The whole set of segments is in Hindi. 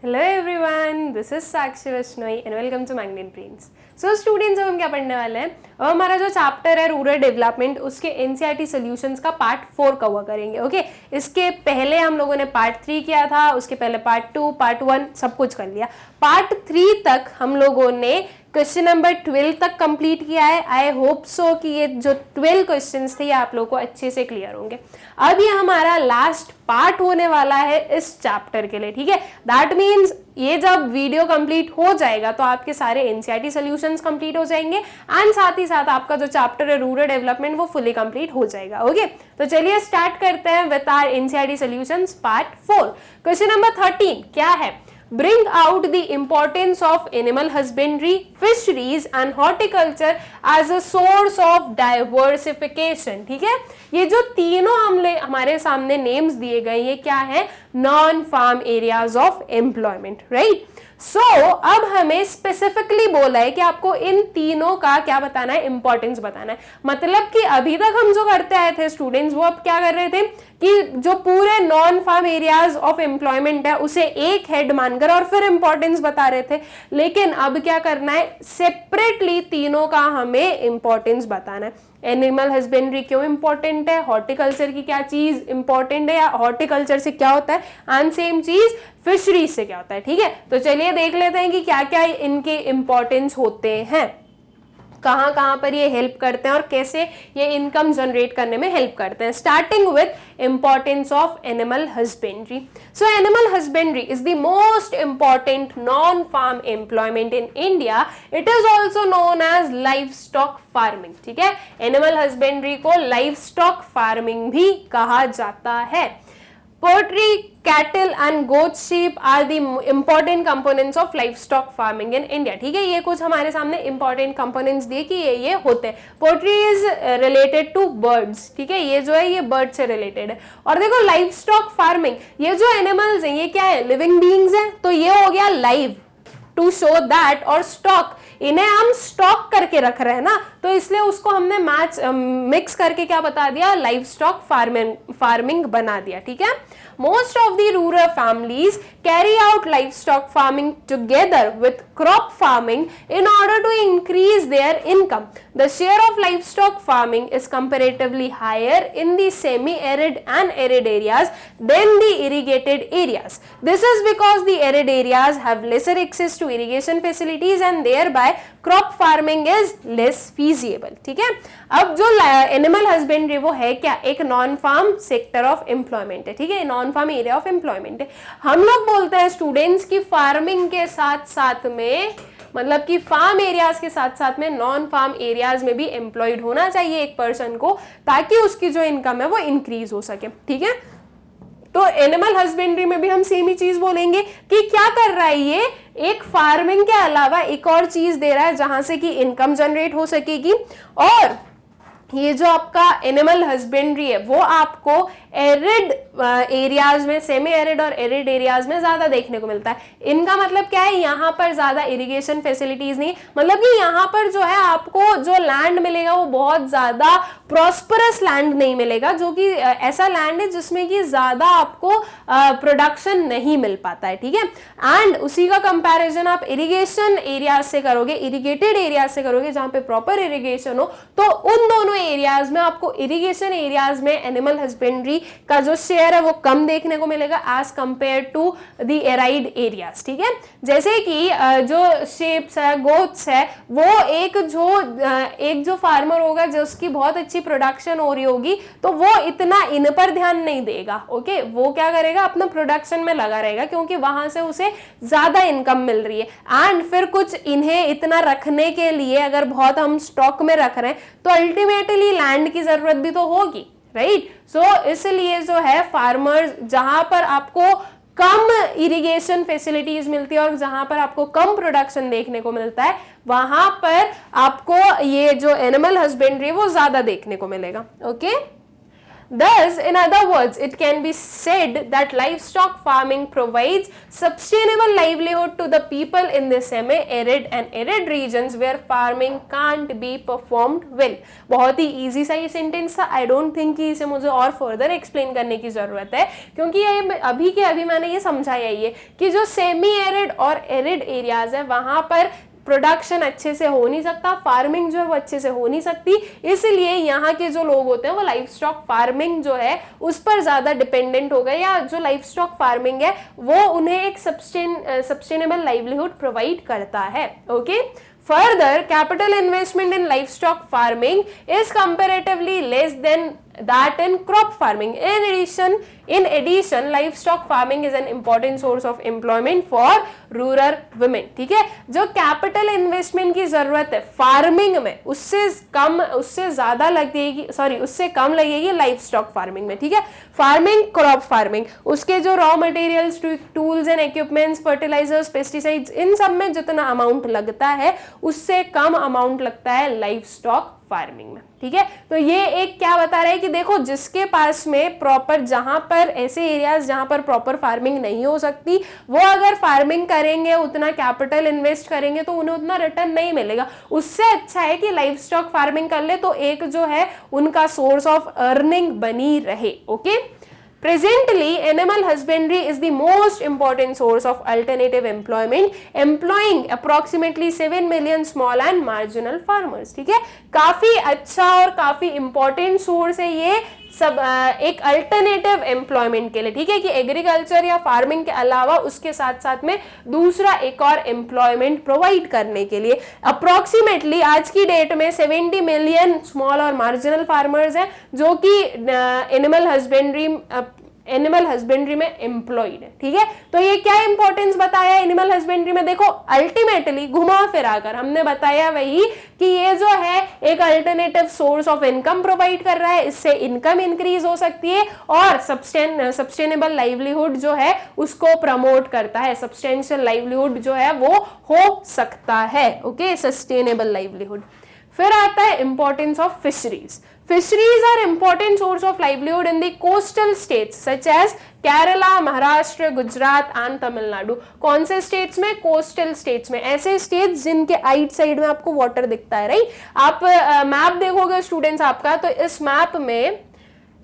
Hello everyone, this is Sakshi Vaishnoi and welcome to magnet brains. So students, अब हम क्या पढ़ने वाले हैं? अब हमारा जो चैप्टर है रूरल डेवलपमेंट, उसके एनसीईआरटी सॉल्यूशंस का पार्ट 4 कवर करेंगे। ओके, इसके पहले हम लोगों ने पार्ट 3 किया था, उसके पहले पार्ट 2, पार्ट 1 सब कुछ कर लिया। पार्ट 3 तक हम लोगों ने क्वेश्चन नंबर 12 तक कंप्लीट किया है। आई होप सो कि ये जो 12 क्वेश्चंस थे ये आप लोगों को अच्छे से क्लियर होंगे। अब ये हमारा लास्ट पार्ट होने वाला है इस चैप्टर के लिए, ठीक है। दैट मीन्स ये जब वीडियो कंप्लीट हो जाएगा तो आपके सारे एनसीईआरटी सॉल्यूशंस कंप्लीट हो जाएंगे एंड साथ ही साथ आपका जो चैप्टर है रूरल डेवलपमेंट वो फुली कंप्लीट हो जाएगा। ओके, तो चलिए स्टार्ट करते हैं with our NCERT solutions part 4। Question number 13 क्या है? Bring out the importance of animal husbandry, fisheries and horticulture as a source of diversification। ठीक है, ये जो तीनों हमारे सामने नेम्स दिए गए ये क्या है? Non farm areas of employment, right. So अब हमें स्पेसिफिकली बोला है कि आपको इन तीनों का क्या बताना है? इंपॉर्टेंस बताना है। मतलब कि अभी तक हम जो करते आए थे स्टूडेंट्स, वो अब क्या कर रहे थे कि जो पूरे non farm areas of employment है उसे एक हेड मानकर और फिर इंपॉर्टेंस बता रहे थे। लेकिन अब क्या करना है? सेपरेटली तीनों का हमें इंपॉर्टेंस बताना है। एनिमल हस्बेंड्री क्यों इंपॉर्टेंट है, हॉर्टिकल्चर की क्या चीज इंपॉर्टेंट है या हॉर्टिकल्चर से क्या होता है, एंड सेम चीज फिशरीज से क्या होता है। ठीक है, तो चलिए देख लेते हैं कि क्या क्या इनके इंपॉर्टेंस होते हैं, कहां कहां पर ये हेल्प करते हैं और कैसे ये इनकम जनरेट करने में हेल्प करते हैं। Starting with importance of animal husbandry. So animal husbandry is the most important non farm employment in India. It is also known as livestock farming. ठीक है, एनिमल हस्बेंड्री को लाइफ स्टॉक फार्मिंग भी कहा जाता है। Poultry, cattle and goat sheep are the important components of livestock farming in India। ठीक है, ये कुछ हमारे सामने important components दिए कि ये होते हैं। Poultry is related to birds। ठीक है, ये जो है ये bird से related है। और देखो livestock farming, ये जो animals हैं ये क्या है? living beings हैं, तो ये हो गया live to show that, और stock, इन्हें हम स्टॉक करके रख रहे हैं ना, तो इसलिए उसको हमने मिक्स करके क्या बता दिया? लाइव स्टॉक फार्मिंग बना दिया। ठीक है, most of the rural families carry out livestock farming together with crop farming in order to increase their income. The share of livestock farming is comparatively higher in the semi-arid and arid areas than the irrigated areas. This is because the arid areas have lesser access to irrigation facilities and thereby crop farming is less feasible। ठीक है, अब जो एनिमल हस्बेंड्री वो है क्या? एक non farm sector of employment है। ठीक है, non farm area of employment है। हम लोग बोलते हैं स्टूडेंट्स की फार्मिंग के साथ साथ में, मतलब कि फार्म एरियाज के साथ साथ में नॉन फार्म एरियाज में भी एम्प्लॉयड होना चाहिए एक पर्सन को, ताकि उसकी जो इनकम है वो इंक्रीज हो सके। ठीक है, तो एनिमल हस्बेंड्री में भी हम सेम ही चीज बोलेंगे कि क्या कर रहा है ये? एक फार्मिंग के अलावा एक और चीज दे रहा है जहां से कि इनकम जनरेट हो सकेगी। और ये जो आपका एनिमल हस्बेंड्री है वो आपको एरिड एरियाज में, सेमी एरिड और एरिड एरियाज में ज्यादा देखने को मिलता है। इनका मतलब क्या है? यहाँ पर ज्यादा इरिगेशन फैसिलिटीज नहीं, मतलब कि यहाँ पर जो है आपको जो लैंड मिलेगा वो बहुत ज्यादा प्रॉस्परस लैंड नहीं मिलेगा, जो कि ऐसा लैंड है जिसमें कि ज्यादा आपको प्रोडक्शन नहीं मिल पाता है। ठीक है, एंड उसी का कंपैरिजन आप इरिगेशन एरियाज से करोगे, इरिगेटेड एरियाज से करोगे जहां पे प्रॉपर इरिगेशन हो, तो उन दोनों एरियाज में आपको इरिगेशन एरियाज में एनिमल हस्बेंड्री का जो शेयर है वो कम देखने को मिलेगा as compared to the arid areas. ठीक है, जैसे कि जो शेप्स है, गोट्स है, वो एक जो फार्मर होगा जिसकी बहुत अच्छी प्रोडक्शन हो रही होगी, तो वो इतना इन पर ध्यान नहीं देगा। ओके, वो क्या करेगा? अपना प्रोडक्शन में लगा रहेगा क्योंकि वहां से उसे ज्यादा इनकम मिल रही है। एंड फिर कुछ इन्हें इतना रखने के लिए अगर बहुत हम स्टॉक में रख रहे हैं तो अल्टीमेटली लैंड की जरूरत भी तो होगी, राइट। सो इसलिए जो है फार्मर्स, जहां पर आपको कम इरिगेशन फैसिलिटीज मिलती है और जहां पर आपको कम प्रोडक्शन देखने को मिलता है, वहां पर आपको ये जो एनिमल हस्बेंड्री वो ज्यादा देखने को मिलेगा। Okay, Thus, in other words, it can be said that livestock farming provides sustainable livelihood to the people in the semi-arid and arid regions where farming can't be performed well. बहुत ही easy सा ये sentence था. I don't think कि इसे मुझे और further explain करने की ज़रूरत है, क्योंकि ये अभी के अभी मैंने ये समझाया ही है कि जो semi-arid और arid areas है वहाँ पर प्रोडक्शन अच्छे से हो नहीं सकता, फार्मिंग जो है वो अच्छे से हो नहीं सकती, इसलिए यहाँ के जो लोग होते हैं वो लाइफ स्टॉक फार्मिंग जो है उस पर ज़्यादा डिपेंडेंट हो गए, या जो लाइफ स्टॉक फार्मिंग है वो उन्हें एक सस्टेनेबल लाइवलीहुड प्रोवाइड करता है. Okay. Further, capital investment in livestock farming is comparatively less than that in crop farming. In addition, livestock farming is an important source of employment for rural women. ठीक है, जो कैपिटल इन्वेस्टमेंट की जरूरत है फार्मिंग में उससे ज्यादा लगेगी, उससे कम लगेगी लाइफ स्टॉक फार्मिंग में. ठीक है, फार्मिंग, क्रॉप फार्मिंग, उसके जो raw materials, tools and equipments, fertilizers, pesticides, इन सब में जितना अमाउंट लगता है उससे कम अमाउंट लगता है लाइफ स्टॉक फार्मिंग में. ठीक है, तो ये एक क्या बता रहा है कि देखो जिसके पास में प्रॉपर, जहां पर ऐसे एरियाज जहां पर प्रॉपर फार्मिंग नहीं हो सकती, वो अगर फार्मिंग करेंगे, उतना कैपिटल इन्वेस्ट करेंगे तो उन्हें उतना रिटर्न नहीं मिलेगा. उससे अच्छा है कि लाइफ स्टॉक फार्मिंग कर ले, तो एक जो है उनका सोर्स ऑफ अर्निंग बनी रहे. Okay. Presently, animal husbandry is the most important source of alternative employment, employing approximately 7 million small and marginal farmers. ठीक है, काफी अच्छा और काफी important source है ये सब एक अल्टरनेटिव एम्प्लॉयमेंट के लिए. ठीक है, कि एग्रीकल्चर या फार्मिंग के अलावा उसके साथ साथ में दूसरा एक और एम्प्लॉयमेंट प्रोवाइड करने के लिए. अप्रोक्सीमेटली आज की डेट में 70 मिलियन स्मॉल और मार्जिनल फार्मर्स हैं जो कि एनिमल हस्बेंड्री में एम्प्लॉयड है. ठीक है, तो ये क्या इंपॉर्टेंस बताया एनिमल हस्बेंड्री में? देखो अल्टीमेटली घुमा फिरा कर हमने बताया वही कि ये जो है एक alternative source of income provide कर रहा है, इससे इनकम इंक्रीज हो सकती है और सस्टेनेबल लाइवलीहुड जो है उसको प्रमोट करता है, सब्सटेंशियल लाइवलीहुड जो है वो हो सकता है. Okay, sustainable livelihood. फिर आता है importance of fisheries. Fisheries are important source of livelihood in the coastal states such as Kerala, Maharashtra, Gujarat and Tamil Nadu. कौन से स्टेट्स में? कोस्टल स्टेट्स में, ऐसे स्टेट्स जिनके आइट साइड में आपको वाटर दिखता है. राइट, आप मैप देखोगे स्टूडेंट्स आपका, तो इस मैप में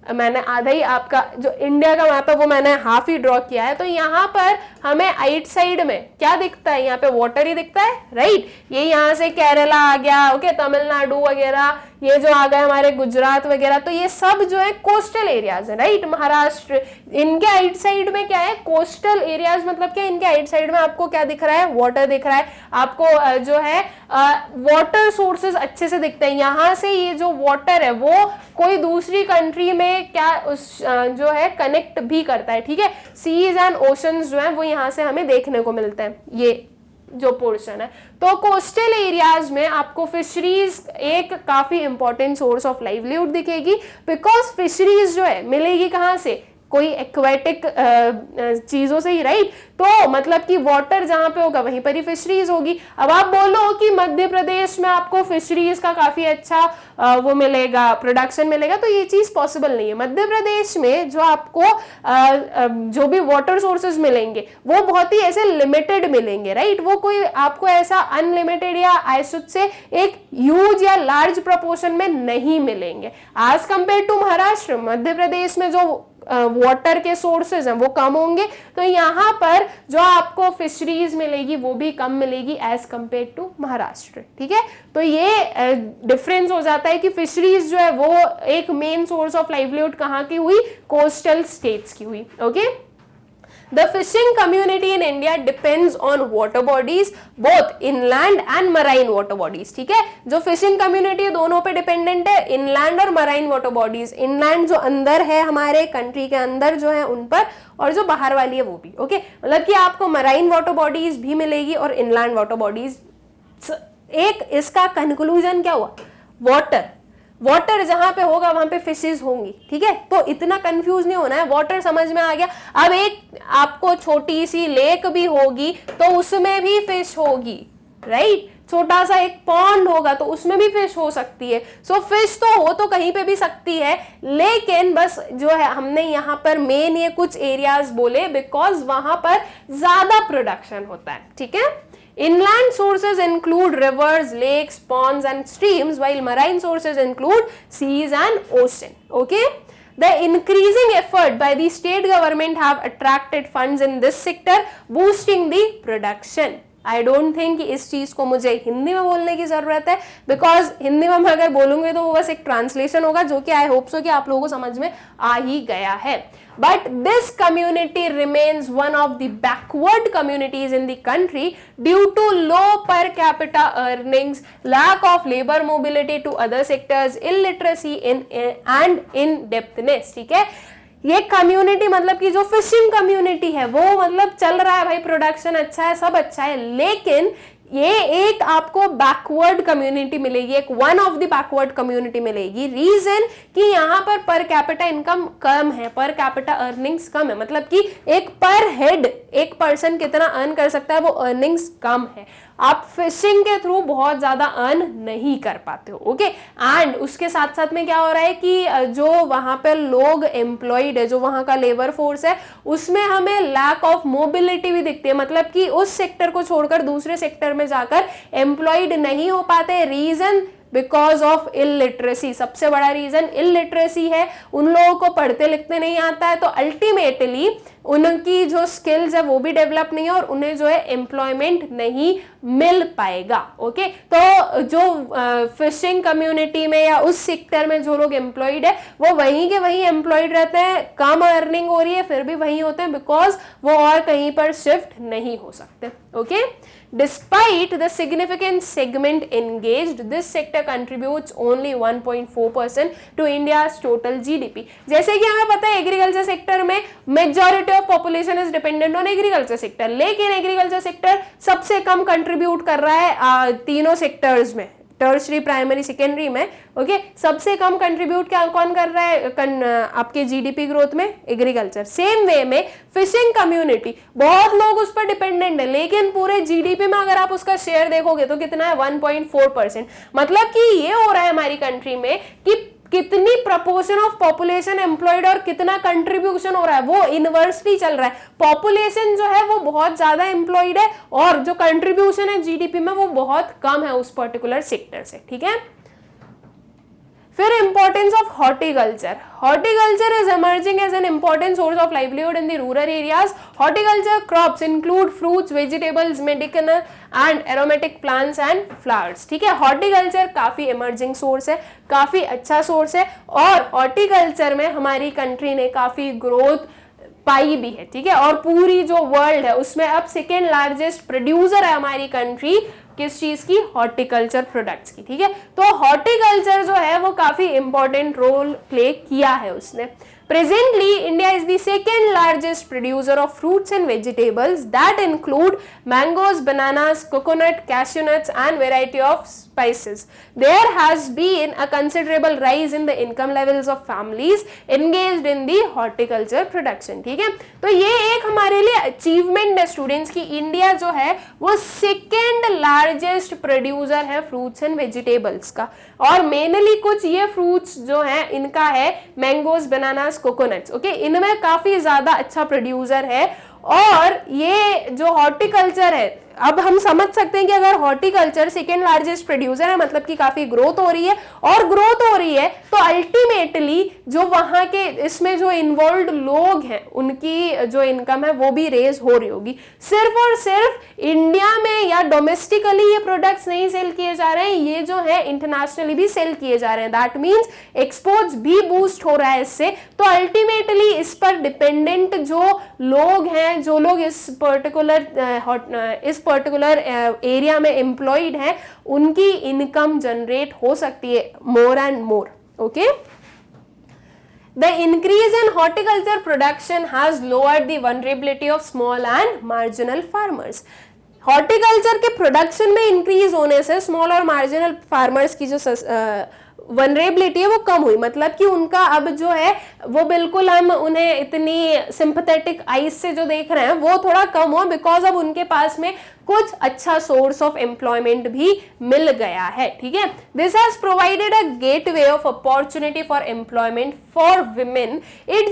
मैंने आधा ही आपका जो इंडिया का मैप है वो मैंने हाफ ही ड्रॉ किया है. तो यहाँ पर हमें आइट साइड में क्या दिखता है? यहाँ पे वाटर ही दिखता है. राइट, ये यहाँ से केरला आ गया, ओके, तमिलनाडु वगैरह, ये जो आ गए हमारे गुजरात वगैरह, तो ये सब जो है कोस्टल एरियाज है. राइट, महाराष्ट्र, इनके आइट साइड में क्या है? Coastal areas. मतलब क्या? इनके आइट साइड में आपको क्या दिख रहा है? वाटर दिख रहा है आपको, जो है वाटर सोर्सेज अच्छे से दिखते हैं. यहाँ से ये जो वाटर है वो कोई दूसरी कंट्री में क्या जो है कनेक्ट भी करता है. ठीक है, सीज एंड ओशंस जो है वो यहाँ से हमें देखने को मिलते हैं, ये जो पोर्शन है. तो कोस्टल एरियाज में आपको फिशरीज एक काफी इंपॉर्टेंट सोर्स ऑफ लाइवलीहुड दिखेगी, बिकॉज फिशरीज जो है मिलेगी कहाँ से? कोई एक्वेटिक चीजों से ही. राइट, तो मतलब कि वाटर जहां पे होगा वहीं पर ही फिशरीज होगी. अब आप बोलो कि मध्य प्रदेश में आपको फिशरीज का काफी अच्छा वो मिलेगा, प्रोडक्शन मिलेगा, तो ये चीज पॉसिबल नहीं है. मध्य प्रदेश में जो आपको जो भी वाटर सोर्सेज मिलेंगे वो बहुत ही ऐसे लिमिटेड मिलेंगे. राइट, वो कोई आपको ऐसा अनलिमिटेड या आई शुड से एक ह्यूज या लार्ज प्रोपोर्शन में नहीं मिलेंगे as compared to Maharashtra. Madhya Pradesh में जो वाटर के सोर्सेज हैं वो कम होंगे, तो यहाँ पर जो आपको फिशरीज मिलेगी वो भी कम मिलेगी एज कंपेयर टू महाराष्ट्र. ठीक है, तो ये डिफरेंस हो जाता है कि फिशरीज जो है वो एक मेन सोर्स ऑफ लाइवलीहुड कहाँ की हुई? कोस्टल स्टेट्स की हुई. Okay. The fishing community in India depends on water bodies, both inland and marine water bodies. ठीक है, जो फिशिंग कम्युनिटी है दोनों पे डिपेंडेंट है, इनलैंड और मराइन वाटर बॉडीज. इनलैंड जो अंदर है हमारे कंट्री के अंदर जो है उन पर, और जो बाहर वाली है वो भी. ओके, मतलब कि आपको मराइन वाटर बॉडीज भी मिलेगी और इनलैंड वाटर बॉडीज. एक इसका कंक्लूजन क्या हुआ? वाटर जहां पे होगा वहां पे फिशेस होंगी. ठीक है, तो इतना कंफ्यूज नहीं होना है, वाटर समझ में आ गया. अब एक आपको छोटी सी लेक भी होगी तो उसमें भी फिश होगी. राइट, छोटा सा एक पॉन्ड होगा तो उसमें भी फिश हो सकती है। सो फिश तो हो तो कहीं पे भी सकती है, लेकिन बस जो है हमने यहाँ पर मेन ये कुछ एरियाज बोले बिकॉज वहां पर ज्यादा प्रोडक्शन होता है, ठीक है। Inland sources include rivers, lakes, ponds and streams, while marine sources include seas and ocean. Okay? The increasing effort by the state government have attracted funds in this sector, boosting the production. I don't think कि इस चीज को मुझे हिंदी में बोलने की जरूरत है, बिकॉज हिंदी में मैं अगर बोलूंगी तो वो बस एक ट्रांसलेशन होगा, जो कि आई होप सो कि आप लोगों को समझ में आ ही गया है। But this community remains one of the backward communities in the country due to low per capita earnings, lack of labor mobility to other sectors, illiteracy and in-depthness, ठीक है। ये कम्युनिटी मतलब कि जो फिशिंग कम्युनिटी है वो मतलब चल रहा है भाई, प्रोडक्शन अच्छा है, सब अच्छा है, लेकिन ये एक आपको बैकवर्ड कम्युनिटी मिलेगी, एक one of the backward community मिलेगी। रीजन कि यहाँ पर कैपिटा इनकम कम है, पर कैपिटा अर्निंग्स कम है, मतलब कि एक पर हेड एक पर्सन कितना अर्न कर सकता है वो अर्निंग्स कम है। आप फिशिंग के थ्रू बहुत ज्यादा अर्न नहीं कर पाते हो, ओके। एंड उसके साथ साथ में क्या हो रहा है कि जो वहां पर लोग एम्प्लॉयड है, जो वहां का लेबर फोर्स है, उसमें हमें लैक ऑफ मोबिलिटी भी दिखती है, मतलब कि उस सेक्टर को छोड़कर दूसरे सेक्टर में जाकर एम्प्लॉयड नहीं हो पाते। रीजन बिकॉज ऑफ इलिटरेसी, सबसे बड़ा रीजन इलिटरेसी है, उन लोगों को पढ़ते लिखते नहीं आता है, तो अल्टीमेटली उनकी जो स्किल्स है वो भी डेवलप नहीं है और उन्हें जो है एम्प्लॉयमेंट नहीं मिल पाएगा, ओके। तो जो फिशिंग कम्युनिटी में या उस सेक्टर में जो लोग एम्प्लॉयड है वो वहीं के वहीं एम्प्लॉयड रहते हैं, कम अर्निंग हो रही है फिर भी वहीं होते हैं, बिकॉज वो और कहीं पर शिफ्ट नहीं हो सकते, okay. Despite the significant segment engaged, this sector contributes only 1.4% to India's total GDP. जैसे कि हमें पता है एग्रीकल्चर सेक्टर में majority of population is dependent on agriculture sector, लेकिन एग्रीकल्चर सेक्टर सबसे कम कंट्रीब्यूट कर रहा है तीनों सेक्टर्स में, टर्शरी, प्राइमरी, सेकेंडरी में, ओके। सबसे कम कंट्रीब्यूट क्या कौन कर रहा है आपके जीडीपी ग्रोथ में? एग्रीकल्चर। सेम वे में फिशिंग कम्युनिटी, बहुत लोग उस पर डिपेंडेंट है, लेकिन पूरे जीडीपी में अगर आप उसका शेयर देखोगे तो कितना है? 1.4%। मतलब कि ये हो रहा है हमारी कंट्री में कि कितनी प्रपोर्शन ऑफ पॉपुलेशन एम्प्लॉयड और कितना कंट्रीब्यूशन हो रहा है वो इनवर्सली चल रहा है। पॉपुलेशन जो है वो बहुत ज्यादा एम्प्लॉयड है और जो कंट्रीब्यूशन है जीडीपी में वो बहुत कम है उस पर्टिकुलर सेक्टर से, ठीक है। फिर importance of horticulture. Horticulture is emerging as an important source of livelihood in the rural areas. Horticulture crops include fruits, vegetables, medicinal and aromatic plants and flowers. ठीक है, horticulture काफी emerging source है, काफी अच्छा source है और horticulture में हमारी country ने काफी growth पाई भी है, ठीक है। और पूरी जो वर्ल्ड है उसमें अब सेकेंड लार्जेस्ट प्रोड्यूसर है हमारी कंट्री, किस चीज की? हॉर्टिकल्चर प्रोडक्ट्स की, ठीक है। तो हॉर्टिकल्चर जो है वो काफी इंपॉर्टेंट रोल प्ले किया है उसने। Presently, India is the second largest producer of fruits and vegetables that include mangoes, bananas, coconut, cashew nuts and variety of spices. There has been a considerable rise in the income levels of families engaged in the horticulture production. ठीक है, तो ये एक हमारे लिए अचीवमेंट है स्टूडेंट्स की इंडिया जो है वो सेकेंड लार्जेस्ट प्रोड्यूसर है फ्रूट्स एंड वेजिटेबल्स का। और मेनली कुछ ये फ्रूट्स जो हैं इनका है मैंगोज, बनानास, कोकोनट्स, ओके, इनमें काफी ज्यादा अच्छा प्रोड्यूसर है। और ये जो हॉर्टिकल्चर है, अब हम समझ सकते हैं कि अगर हॉर्टिकल्चर सेकेंड लार्जेस्ट प्रोड्यूसर है मतलब कि काफी ग्रोथ हो रही है, और ग्रोथ हो रही है तो अल्टीमेटली जो वहां के इसमें जो इन्वॉल्व लोग हैं उनकी जो इनकम है वो भी रेज हो रही होगी। सिर्फ और सिर्फ इंडिया में या डोमेस्टिकली ये प्रोडक्ट्स नहीं सेल किए जा रहे हैं, ये जो है इंटरनेशनली भी सेल किए जा रहे हैं। दैट मीन्स एक्सपोर्ट्स भी बूस्ट हो रहा है इससे। तो अल्टीमेटली इस पर डिपेंडेंट जो लोग हैं, जो लोग इस पर्टिकुलर एरिया में एम्प्लॉयड हैं, उनकी इनकम जनरेट हो सकती है more and more, okay. The increase in horticulture production has lowered the vulnerability of small and marginal farmers. Horticulture के प्रोडक्शन में इंक्रीज होने से स्मॉल और मार्जिनल फार्मर्स की जो वनरेबिलिटी है वो कम हुई, मतलब कि उनका अब जो है वो बिल्कुल हम उन्हें इतनी सिंपैथेटिक आईज से जो देख रहे हैं वो थोड़ा कम हुआ, बिकॉज अब उनके पास में कुछ अच्छा सोर्स ऑफ एम्प्लॉयमेंट भी मिल गया है, ठीक है। This has provided a gateway of opportunity for employment for women. It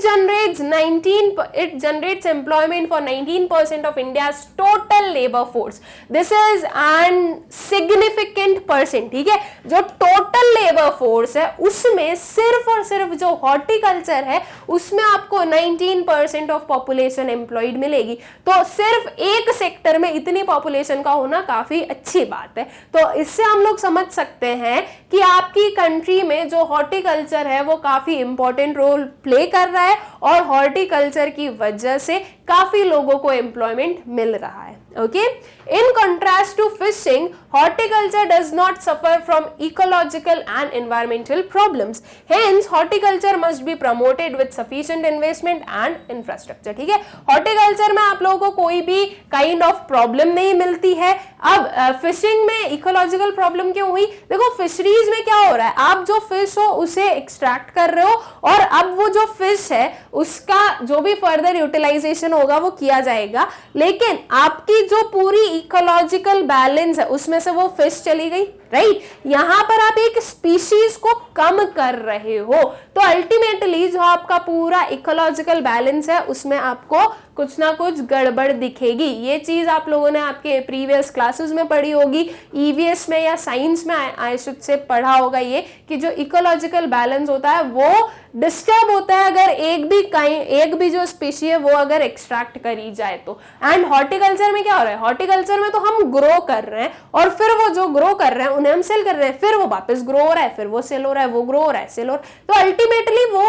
generates employment for 19% of India's total labour force. This is an significant percent, ठीक है। जो टोटल लेबर फोर्स है उसमें सिर्फ और सिर्फ जो हॉर्टिकल्चर है उसमें आपको 19% ऑफ पॉपुलेशन एम्प्लॉयड मिलेगी। तो सिर्फ एक सेक्टर में इतनी पॉपुलेशन का होना काफी अच्छी बात है। तो इससे हम लोग समझ सकते हैं कि आपकी कंट्री में जो हॉर्टिकल्चर है वो काफी इंपॉर्टेंट रोल प्ले कर रहा है और हॉर्टिकल्चर की वजह से काफी लोगों को एम्प्लॉयमेंट मिल रहा है। Okay, in contrast to fishing, horticulture does not suffer from ecological and environmental problems. Hence, horticulture must be promoted with sufficient investment and infrastructure. ठीक है, horticulture में आप लोगों को कोई भी काइंड ऑफ प्रॉब्लम नहीं मिलती है। अब फिशिंग में इकोलॉजिकल प्रॉब्लम क्यों हुई? देखो फिशरीज में क्या हो रहा है, आप जो फिश हो उसे एक्सट्रैक्ट कर रहे हो और अब वो जो फिश है उसका जो भी फर्दर यूटिलाइजेशन होगा वो किया जाएगा, लेकिन आपकी जो पूरी इकोलॉजिकल बैलेंस है उसमें से वो फिश चली गई, राइट। यहां पर आप एक स्पीशीज को कम कर रहे हो, तो अल्टीमेटली जो आपका पूरा इकोलॉजिकल बैलेंस है उसमें आपको कुछ ना कुछ गड़बड़ दिखेगी। ये चीज आप लोगों ने आपके प्रीवियस क्लासेस में पढ़ी होगी, ईवीएस में या साइंस में आई शुड से पढ़ा होगा ये कि जो इकोलॉजिकल बैलेंस होता है वो डिस्टर्ब होता है अगर एक भी जो स्पीशी है वो अगर एक्सट्रैक्ट करी जाए तो। एंड हॉर्टिकल्चर में क्या हो रहा है, हॉर्टिकल्चर में तो हम ग्रो कर रहे हैं और फिर वो जो ग्रो कर रहे हैं उन्हें हम सेल कर रहे हैं, फिर वो वापस ग्रो हो रहा है, फिर वो सेल हो रहा है, वो ग्रो हो रहा है, सेल हो रहा है। तो अल्टीमेटली वो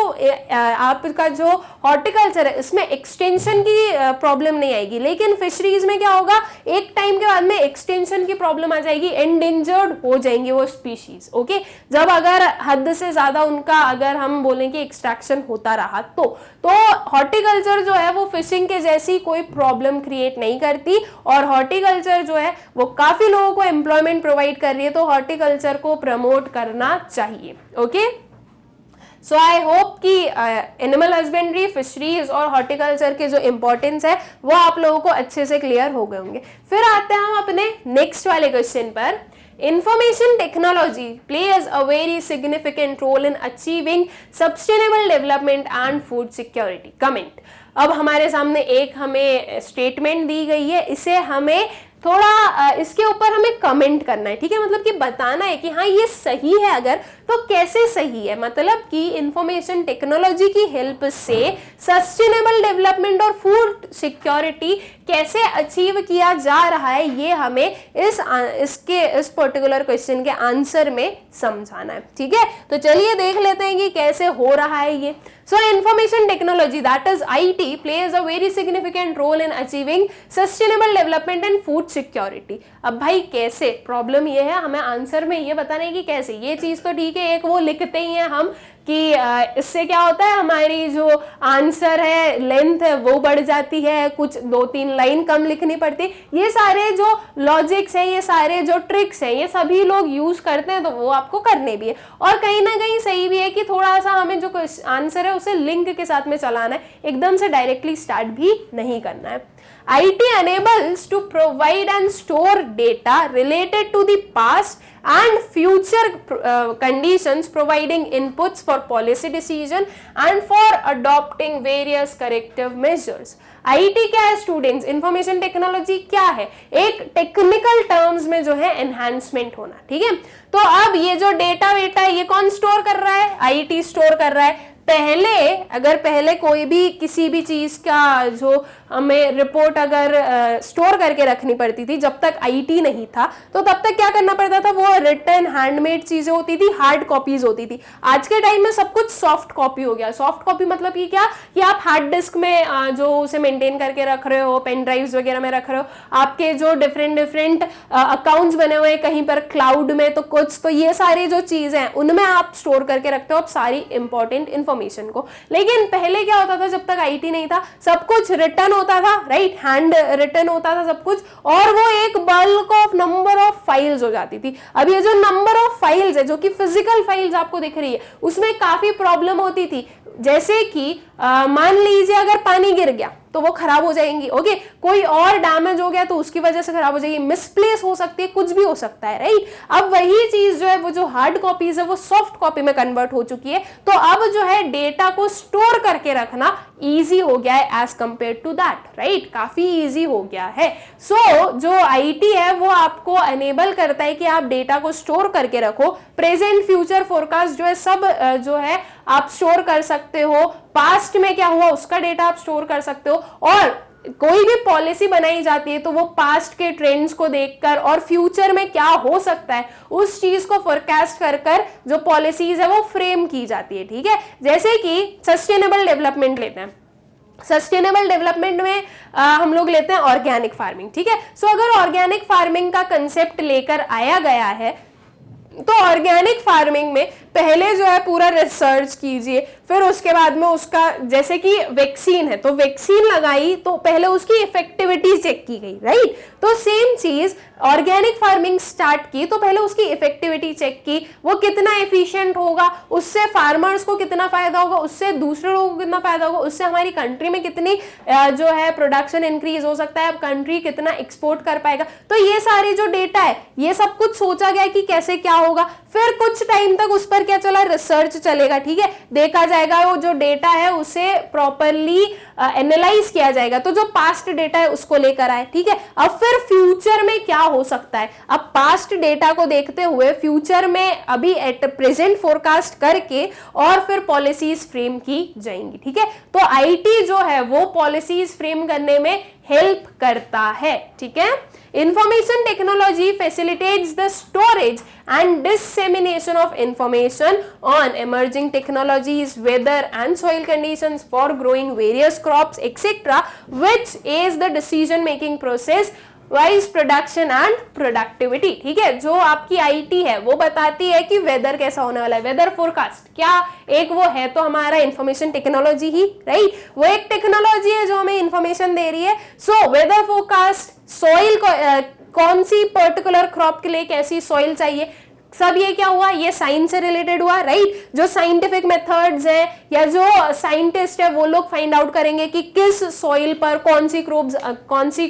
आपका जो हॉर्टिकल्चर है इसमें एक्सटेंशन की प्रॉब्लम नहीं आएगी, लेकिन फिशरीज में क्या होगा, एक टाइम के बाद में एक्सटेंशन की प्रॉब्लम आ जाएगी, एंडेंजर्ड हो जाएंगी वो स्पीशीज। ओके, जब अगर हद से ज्यादा उनका अगर हम बोलें कि एक्सट्रैक्शन होता रहा तो हॉर्टिकल्चर जो है वो फिशिंग के जैसी कोई प्रॉब्लम क्रिएट नहीं करती और हॉर्टिकल्चर जो है वो काफी लोगों को एम्प्लॉयमेंट प्रोवाइड कर रही है, तो हॉर्टिकल्चर को प्रमोट करना चाहिए। ओके, सो आई होप कि एनिमल हस्बेंड्री, फिशरीज और हॉर्टिकल्चर के जो इंपॉर्टेंस है वो आप लोगों को अच्छे से क्लियर हो गए होंगे। फिर आते हैं हम अपने नेक्स्ट वाले क्वेश्चन पर। Information technology plays a very significant role in achieving sustainable development and food security. Comment. अब हमारे सामने एक हमें स्टेटमेंट दी गई है, इसे हमें थोड़ा इसके ऊपर हमें कमेंट करना है, ठीक है, मतलब कि बताना है कि हाँ ये सही है, अगर तो कैसे सही है। मतलब कि इंफॉर्मेशन टेक्नोलॉजी की हेल्प से सस्टेनेबल डेवलपमेंट और फूड सिक्योरिटी कैसे अचीव किया जा रहा है ये हमें इस पर्टिकुलर क्वेश्चन के आंसर में समझाना है, ठीक है। तो चलिए देख लेते हैं कि कैसे हो रहा है ये। So information technology, that is IT, plays a very significant role in achieving sustainable development and food security. अब भाई कैसे, प्रॉब्लम ये है, हमें आंसर में ये बताना है कि कैसे। ये चीज तो ठीक है, एक वो लिखते ही हैं हम कि इससे क्या होता है, हमारी जो आंसर है लेंथ है वो बढ़ जाती है, कुछ 2-3 लाइन कम लिखनी पड़ती। ये सारे जो लॉजिक्स हैं, ये सारे जो ट्रिक्स हैं, ये सभी लोग यूज करते हैं, तो वो आपको करने भी है और कहीं ना कहीं सही भी है कि थोड़ा सा हमें जो आंसर है उसे लिंक के साथ में चलाना है, एकदम से डायरेक्टली स्टार्ट भी नहीं करना है। IT enables to provide and store data related to the past and future conditions, providing inputs for policy decision and for adopting various corrective measures. IT क्या है स्टूडेंट्स, इंफॉर्मेशन टेक्नोलॉजी क्या है, एक टेक्निकल टर्म्स में जो है एनहांसमेंट होना, ठीक है। तो अब ये जो डेटा वेटा ये कौन स्टोर कर रहा है, IT स्टोर कर रहा है। पहले कोई भी किसी भी चीज का जो हमें रिपोर्ट अगर स्टोर करके रखनी पड़ती थी, जब तक आईटी नहीं था तो तब तक क्या करना पड़ता था, वो रिटन हैंडमेड चीजें होती थी, हार्ड कॉपीज होती थी। आज के टाइम में सब कुछ सॉफ्ट कॉपी हो गया। सॉफ्ट कॉपी मतलब कि क्या, कि आप हार्ड डिस्क में जो उसे मेंटेन करके रख रहे हो, पेन ड्राइव्स वगैरह में रख रहे हो, आपके जो डिफरेंट अकाउंट्स बने हुए हैं कहीं पर क्लाउड में, तो कुछ तो ये सारी जो चीजें हैं उनमें आप स्टोर करके रखते हो आप सारी इंपॉर्टेंट इंफॉर्मेशन को। लेकिन पहले क्या होता था, जब तक आईटी नहीं था, सब कुछ रिटर्न होता था, राइट, हैंड रिटन होता था सब कुछ, और वो एक bulk of number of files हो जाती थी। अब ये जो नंबर ऑफ फाइल्स है, जो कि फिजिकल फाइल्स आपको दिख रही है, उसमें काफी प्रॉब्लम होती थी। जैसे कि मान लीजिए अगर पानी गिर गया तो वो खराब हो जाएंगी, ओके, कोई और डैमेज हो गया तो उसकी वजह से खराब हो जाएगी, मिसप्लेस हो सकती है, कुछ भी हो सकता है, राइट। अब वही चीज जो है, वो जो हार्ड कॉपीज है वो सॉफ्ट कॉपी में कन्वर्ट हो चुकी है, तो अब जो है डेटा को स्टोर करके रखना इजी हो गया है as compared to that, right, काफी इजी हो गया है। सो जो आईटी है वो आपको एनेबल करता है कि आप डेटा को स्टोर करके रखो, प्रेजेंट फ्यूचर फोरकास्ट जो है सब जो है आप स्टोर कर सकते हो, पास्ट में क्या हुआ उसका डेटा आप स्टोर कर सकते हो, और कोई भी पॉलिसी बनाई जाती है तो वो पास्ट के ट्रेंड्स को देखकर और फ्यूचर में क्या हो सकता है उस चीज को फोरकास्ट कर कर जो पॉलिसीज है वो फ्रेम की जाती है, ठीक है। जैसे कि सस्टेनेबल डेवलपमेंट लेते हैं, सस्टेनेबल डेवलपमेंट में हम लोग लेते हैं ऑर्गेनिक फार्मिंग, ठीक है। सो अगर ऑर्गेनिक फार्मिंग का कंसेप्ट लेकर आया गया है तो ऑर्गेनिक फार्मिंग में पहले जो है पूरा रिसर्च कीजिए, फिर उसके बाद में उसका, जैसे कि वैक्सीन है तो वैक्सीन लगाई तो पहले उसकी इफेक्टिविटी चेक की गई, राइट। तो सेम चीज ऑर्गेनिक फार्मिंग स्टार्ट की तो पहले उसकी इफेक्टिविटी चेक की, वो कितना एफिशिएंट होगा, उससे फार्मर्स को कितना फायदा होगा, उससे दूसरे लोगों को कितना फायदा होगा, उससे हमारी कंट्री में कितनी जो है प्रोडक्शन इंक्रीज हो सकता है, अब कंट्री कितना एक्सपोर्ट कर पाएगा। तो ये सारी जो डेटा है ये सब कुछ सोचा गया कि कैसे क्या होगा, फिर कुछ टाइम तक उस पर क्या चला, रिसर्च चलेगा, ठीक है, देखा जाएगा वो जो डेटा है उसे प्रॉपरली एनालाइज किया जाएगा, तो जो पास्ट डेटा है उसको लेकर आए, ठीक है। अब फिर फ्यूचर में क्या हो सकता है, अब पास्ट डेटा को देखते हुए फ्यूचर में अभी एट प्रेजेंट फोरकास्ट करके और फिर पॉलिसीज फ्रेम की जाएंगी, ठीक है। तो आईटी जो है वो पॉलिसीज फ्रेम करने में हेल्प करता है, ठीक है। Information technology facilitates the storage and dissemination of information on emerging technologies, weather and soil conditions for growing various crops, etc., which is the decision making process wise production and productivity, ठीक है। जो आपकी आईटी है वो बताती है कि वेदर कैसा होने वाला है, वेदर फोरकास्ट क्या एक वो है तो हमारा इंफॉर्मेशन टेक्नोलॉजी ही, राइट, वो एक टेक्नोलॉजी है जो हमें इंफॉर्मेशन दे रही है। सो वेदर फोरकास्ट, सॉइल कौन सी पर्टिकुलर क्रॉप के लिए कैसी सॉइल चाहिए, सब ये क्या हुआ, ये साइंस से रिलेटेड हुआ, राइट। जो साइंटिफिक मेथड्स हैं या जो साइंटिस्ट है वो लोग फाइंड आउट करेंगे कि किस सॉइल पर कौन सी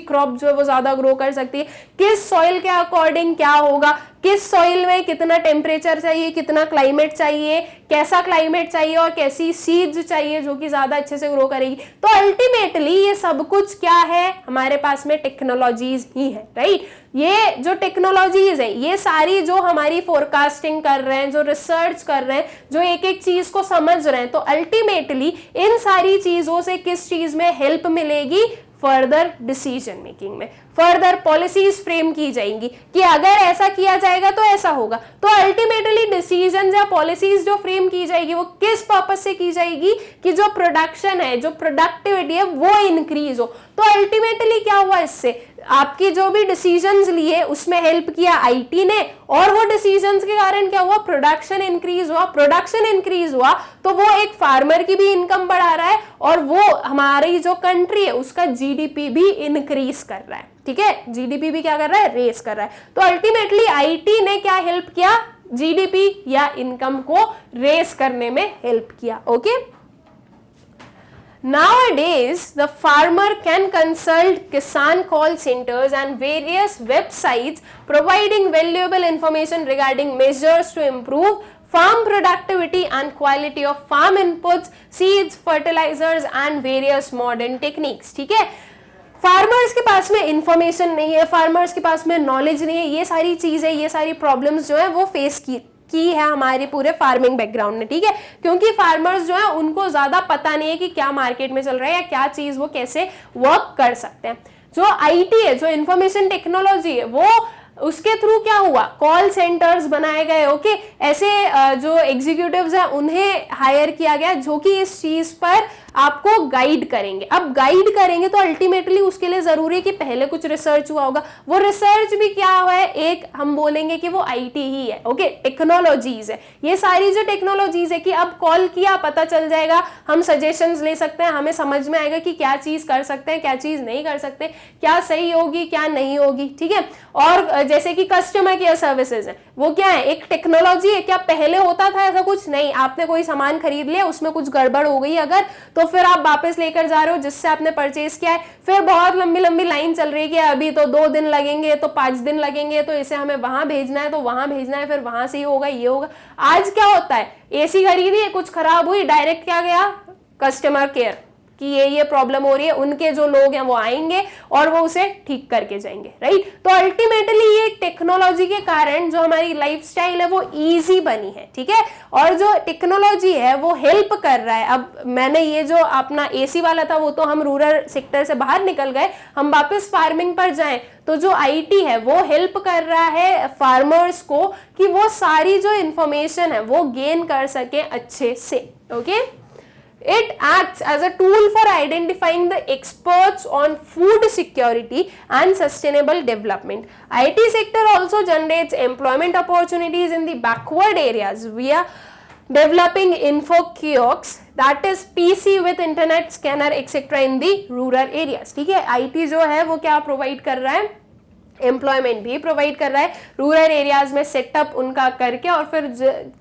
क्रॉप जो है वो ज्यादा ग्रो कर सकती है, किस सॉइल के अकॉर्डिंग क्या होगा, किस सॉइल में कितना टेम्परेचर चाहिए, कितना क्लाइमेट चाहिए, कैसा क्लाइमेट चाहिए और कैसी सीड्स चाहिए जो कि ज्यादा अच्छे से ग्रो करेगी। तो अल्टीमेटली ये सब कुछ क्या है, हमारे पास में टेक्नोलॉजीज ही है, राइट। ये जो टेक्नोलॉजीज है ये सारी जो हमारी फोरकास्टिंग कर रहे हैं, जो रिसर्च कर रहे हैं, जो एक एक चीज को समझ रहे हैं, तो अल्टीमेटली इन सारी चीजों से किस चीज में हेल्प मिलेगी, फर्दर डिसीजन मेकिंग में, फर्दर पॉलिसीज फ्रेम की जाएंगी कि अगर ऐसा किया जाएगा तो ऐसा होगा। तो अल्टीमेटली डिसीजन या पॉलिसीज जो फ्रेम की जाएगी वो किस पर्पस से की जाएगी कि जो प्रोडक्शन है, जो प्रोडक्टिविटी है वो इंक्रीज हो। तो अल्टीमेटली क्या हुआ, इससे आपकी जो भी डिसीजंस लिए उसमें हेल्प किया आईटी ने, और वो डिसीजंस के कारण क्या हुआ, प्रोडक्शन इंक्रीज हुआ। प्रोडक्शन इंक्रीज हुआ तो वो एक फार्मर की भी इनकम बढ़ा रहा है और वो हमारी जो कंट्री है उसका जीडीपी भी इंक्रीज कर रहा है, ठीक है, जीडीपी भी क्या कर रहा है, रेस कर रहा है। तो अल्टीमेटली आईटी ने क्या हेल्प किया, जीडीपी या इनकम को रेस करने में हेल्प किया, okay. Nowadays, the farmer can consult Kisan call centers and various websites providing valuable information regarding measures to improve farm productivity and quality of farm inputs, seeds, fertilizers and various modern techniques, ठीक है। फार्मर्स के पास में इंफॉर्मेशन नहीं है, फार्मर्स के पास में नॉलेज नहीं है, ये सारी चीजें, ये सारी प्रॉब्लम्स जो है वो फेस की है हमारे पूरे फार्मिंग बैकग्राउंड में, ठीक है। क्योंकि फार्मर्स जो है उनको ज्यादा पता नहीं है कि क्या मार्केट में चल रहा है या क्या चीज वो कैसे वर्क कर सकते हैं। जो आईटी है, जो इंफॉर्मेशन टेक्नोलॉजी है, वो उसके थ्रू क्या हुआ, कॉल सेंटर्स बनाए गए, ओके। ऐसे जो एग्जीक्यूटिव्स हैं उन्हें हायर किया गया जो कि इस चीज पर आपको गाइड करेंगे। अब गाइड करेंगे तो अल्टीमेटली उसके लिए जरूरी है कि पहले कुछ रिसर्च हुआ होगा, वो रिसर्च भी क्या है, एक हम बोलेंगे कि वो आईटी ही है, ओके, टेक्नोलॉजीज है, ये सारी जो टेक्नोलॉजीज है कि अब कॉल किया पता चल जाएगा, हम सजेशंस ले सकते हैं, हमें समझ में आएगा कि क्या चीज कर सकते हैं, क्या चीज नहीं कर सकते, क्या सही होगी क्या नहीं होगी, ठीक है। और जैसे कि कस्टमर केयर सर्विसेज है, वो क्या है, एक टेक्नोलॉजी है। क्या पहले होता था ऐसा कुछ? नहीं। आपने कोई सामान खरीद लिया, उसमें कुछ गड़बड़ हो गई अगर, तो फिर आप वापस लेकर जा रहे हो जिससे आपने परचेज किया है, फिर बहुत लंबी लंबी लाइन चल रही है कि अभी तो 2 दिन लगेंगे, तो 5 दिन लगेंगे, तो इसे हमें वहां भेजना है, तो वहां भेजना है, फिर वहां से ही होगा, ये होगा। आज क्या होता है, एसी खरीदी है, कुछ खराब हुई, डायरेक्ट क्या गया, कस्टमर केयर कि ये प्रॉब्लम हो रही है, उनके जो लोग हैं वो आएंगे और वो उसे ठीक करके जाएंगे, राइट। तो अल्टीमेटली ये टेक्नोलॉजी के कारण जो हमारी लाइफस्टाइल है वो इजी बनी है, ठीक है। और जो टेक्नोलॉजी है वो हेल्प कर रहा है। अब मैंने ये जो अपना एसी वाला था वो तो हम रूरल सेक्टर से बाहर निकल गए, हम वापस फार्मिंग पर जाएं तो जो आईटी है वो हेल्प कर रहा है फार्मर्स को कि वो सारी जो इंफॉर्मेशन है वो गेन कर सके अच्छे से, okay. It acts as a tool for identifying the experts on food security and sustainable development. IT sector also generates employment opportunities in the backward areas via developing info kiosks, that is PC with internet scanner etc. in the rural areas, ठीक है। IT जो है वो क्या प्रोवाइड कर रहा है, एम्प्लॉयमेंट भी प्रोवाइड कर रहा है रूरल एरियाज में, सेटअप उनका करके और फिर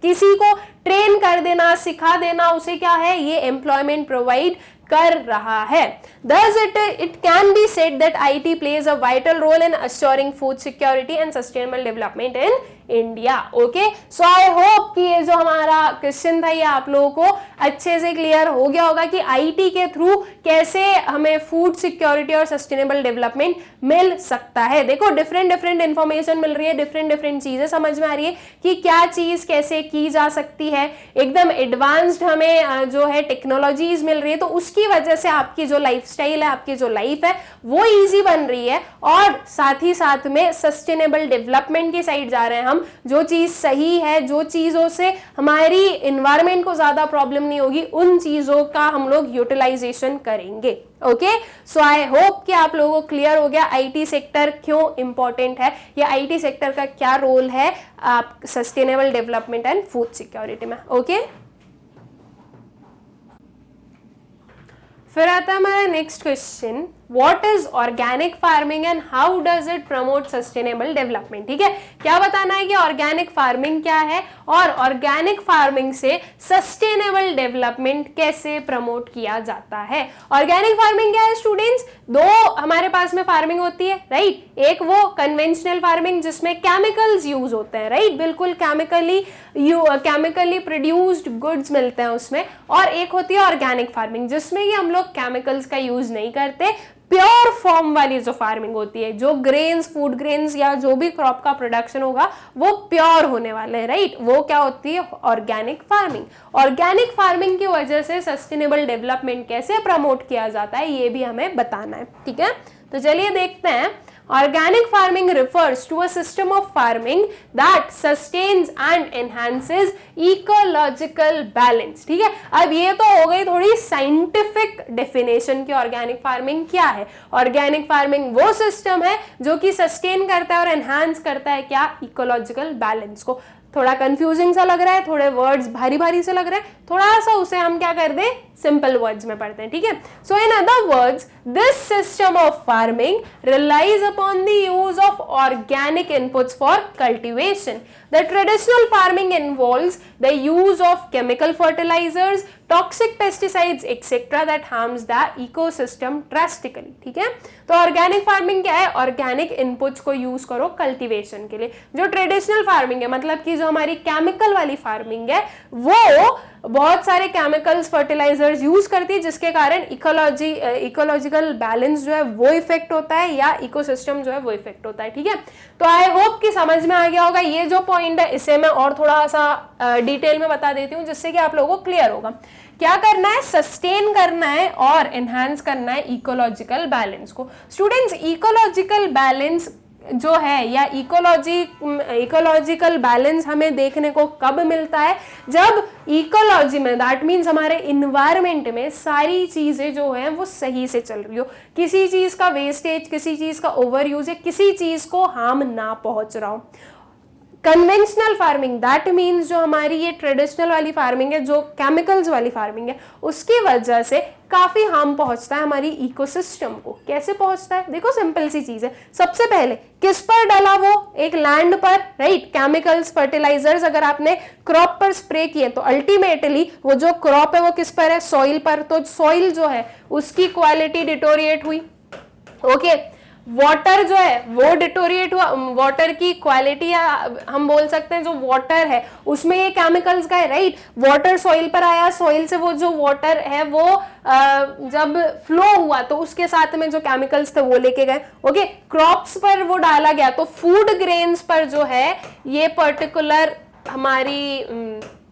किसी को ट्रेन कर देना, सिखा देना, उसे क्या है, ये एम्प्लॉयमेंट प्रोवाइड कर रहा है। Thus it can be said that IT plays a vital role in assuring food security and sustainable development in India. Okay, so I hope कि ये जो हमारा क्वेश्चन था ये आप लोगों को अच्छे से क्लियर हो गया होगा कि IT के थ्रू कैसे हमें फूड सिक्योरिटी और सस्टेनेबल डेवलपमेंट मिल सकता है। देखो डिफरेंट इंफॉर्मेशन मिल रही है, डिफरेंट चीजें समझ में आ रही है कि क्या चीज कैसे की जा सकती है, एकदम एडवांस्ड हमें जो है टेक्नोलॉजीज मिल रही है, तो उसकी वजह से आपकी जो लाइफस्टाइल है, आपकी जो लाइफ है वो इजी बन रही है और साथ ही साथ में सस्टेनेबल डेवलपमेंट की साइड जा रहे हैं हम। जो चीज सही है, जो चीजों से हमारी एनवायरनमेंट को ज्यादा प्रॉब्लम नहीं होगी, उन चीजों का हम लोग यूटिलाइजेशन करेंगे। ओके, सो आई होप कि आप लोगों को क्लियर हो गया आईटी सेक्टर क्यों इंपॉर्टेंट है, या आईटी सेक्टर का क्या रोल है आप sustainable development and food security में। ओके, फिर आता है हमारा next question, What is organic farming and how does it promote sustainable development? ठीक है, क्या बताना है कि ऑर्गेनिक फार्मिंग क्या है और ऑर्गेनिक फार्मिंग से सस्टेनेबल डेवलपमेंट कैसे प्रमोट किया जाता है। ऑर्गेनिक फार्मिंग क्या है स्टूडेंट्स, दो हमारे पास में फार्मिंग होती है, राइट। एक वो कन्वेंशनल फार्मिंग जिसमें केमिकल्स यूज होते हैं, राइट, बिल्कुल केमिकली प्रोड्यूस्ड गुड्स मिलते हैं उसमें, और एक होती है ऑर्गेनिक फार्मिंग जिसमें कि हम लोग केमिकल्स का यूज नहीं करते, प्योर फॉर्म वाली जो फार्मिंग होती है, जो ग्रेन्स, फूड ग्रेन्स या जो भी क्रॉप का प्रोडक्शन होगा वो प्योर होने वाले हैं, राइट, वो क्या होती है ऑर्गेनिक फार्मिंग। ऑर्गेनिक फार्मिंग की वजह से सस्टेनेबल डेवलपमेंट कैसे प्रमोट किया जाता है ये भी हमें बताना है, ठीक है। तो चलिए देखते हैं। Organic farming refers to a system of farming that sustains and enhances ecological balance, ठीक है। अब ये तो हो गई थोड़ी साइंटिफिक डेफिनेशन की ऑर्गेनिक फार्मिंग क्या है। ऑर्गेनिक फार्मिंग वो सिस्टम है जो कि सस्टेन करता है और एनहांस करता है क्या, इकोलॉजिकल बैलेंस को। थोड़ा कंफ्यूजिंग सा लग रहा है, थोड़े वर्ड्स भारी भारी से लग रहे हैं, थोड़ा सा उसे हम क्या कर दें, सिंपल वर्ड्स में पढ़ते हैं, ठीक है। So in other words, this system of farming relies upon the use of organic inputs for cultivation. The traditional farming involves the use of chemical fertilizers, toxic pesticides etc. that harms the ecosystem drastically, ठीक है। तो ऑर्गेनिक फार्मिंग क्या है, ऑर्गेनिक इनपुट्स को यूज करो कल्टीवेशन के लिए। जो ट्रेडिशनल फार्मिंग है, मतलब कि जो हमारी केमिकल वाली फार्मिंग है, वो बहुत सारे केमिकल्स, फर्टिलाइजर्स यूज करती है जिसके कारण इकोलॉजिकल बैलेंस जो है वो इफेक्ट होता है या इकोसिस्टम जो है वो इफेक्ट होता है, ठीक है। तो आई होप कि समझ में आ गया होगा। ये जो पॉइंट है इसे मैं और थोड़ा सा डिटेल में बता देती हूँ जिससे कि आप लोगों को क्लियर होगा। क्या करना है, सस्टेन करना है और एनहांस करना है इकोलॉजिकल बैलेंस को। स्टूडेंट्स, इकोलॉजिकल बैलेंस जो है या इकोलॉजिकल बैलेंस हमें देखने को कब मिलता है, जब इकोलॉजी में, दैट मीन्स हमारे इन्वायरमेंट में सारी चीजें जो है वो सही से चल रही हो, किसी चीज का वेस्टेज, किसी चीज का ओवर यूज, किसी चीज को हार्म ना पहुंच रहा हो। कन्वेंशनल फार्मिंग, दैट मीन्स जो हमारी ये ट्रेडिशनल वाली फार्मिंग है, जो केमिकल्स वाली फार्मिंग है, उसकी वजह से काफी हार्म पहुंचता है हमारी इकोसिस्टम को। कैसे पहुंचता है? देखो सिंपल सी चीज है, सबसे पहले किस पर डाला वो, एक लैंड पर, राइट। केमिकल्स, फर्टिलाइजर्स अगर आपने क्रॉप पर स्प्रे किए तो अल्टीमेटली वो जो क्रॉप है वो किस पर है, सॉइल पर, तो सॉइल जो है उसकी क्वालिटी डिटोरिएट हुई, ओके। वाटर जो है वो डिटोरिएट हुआ, वाटर की क्वालिटी हम बोल सकते हैं जो वाटर है उसमें ये केमिकल्स का है, राइट। वाटर सॉइल पर आया, सॉइल से वो जो वाटर है वो जब फ्लो हुआ तो उसके साथ में जो केमिकल्स थे वो लेके गए, ओके। क्रॉप्स पर वो डाला गया तो फूड ग्रेन्स पर जो है ये पर्टिकुलर हमारी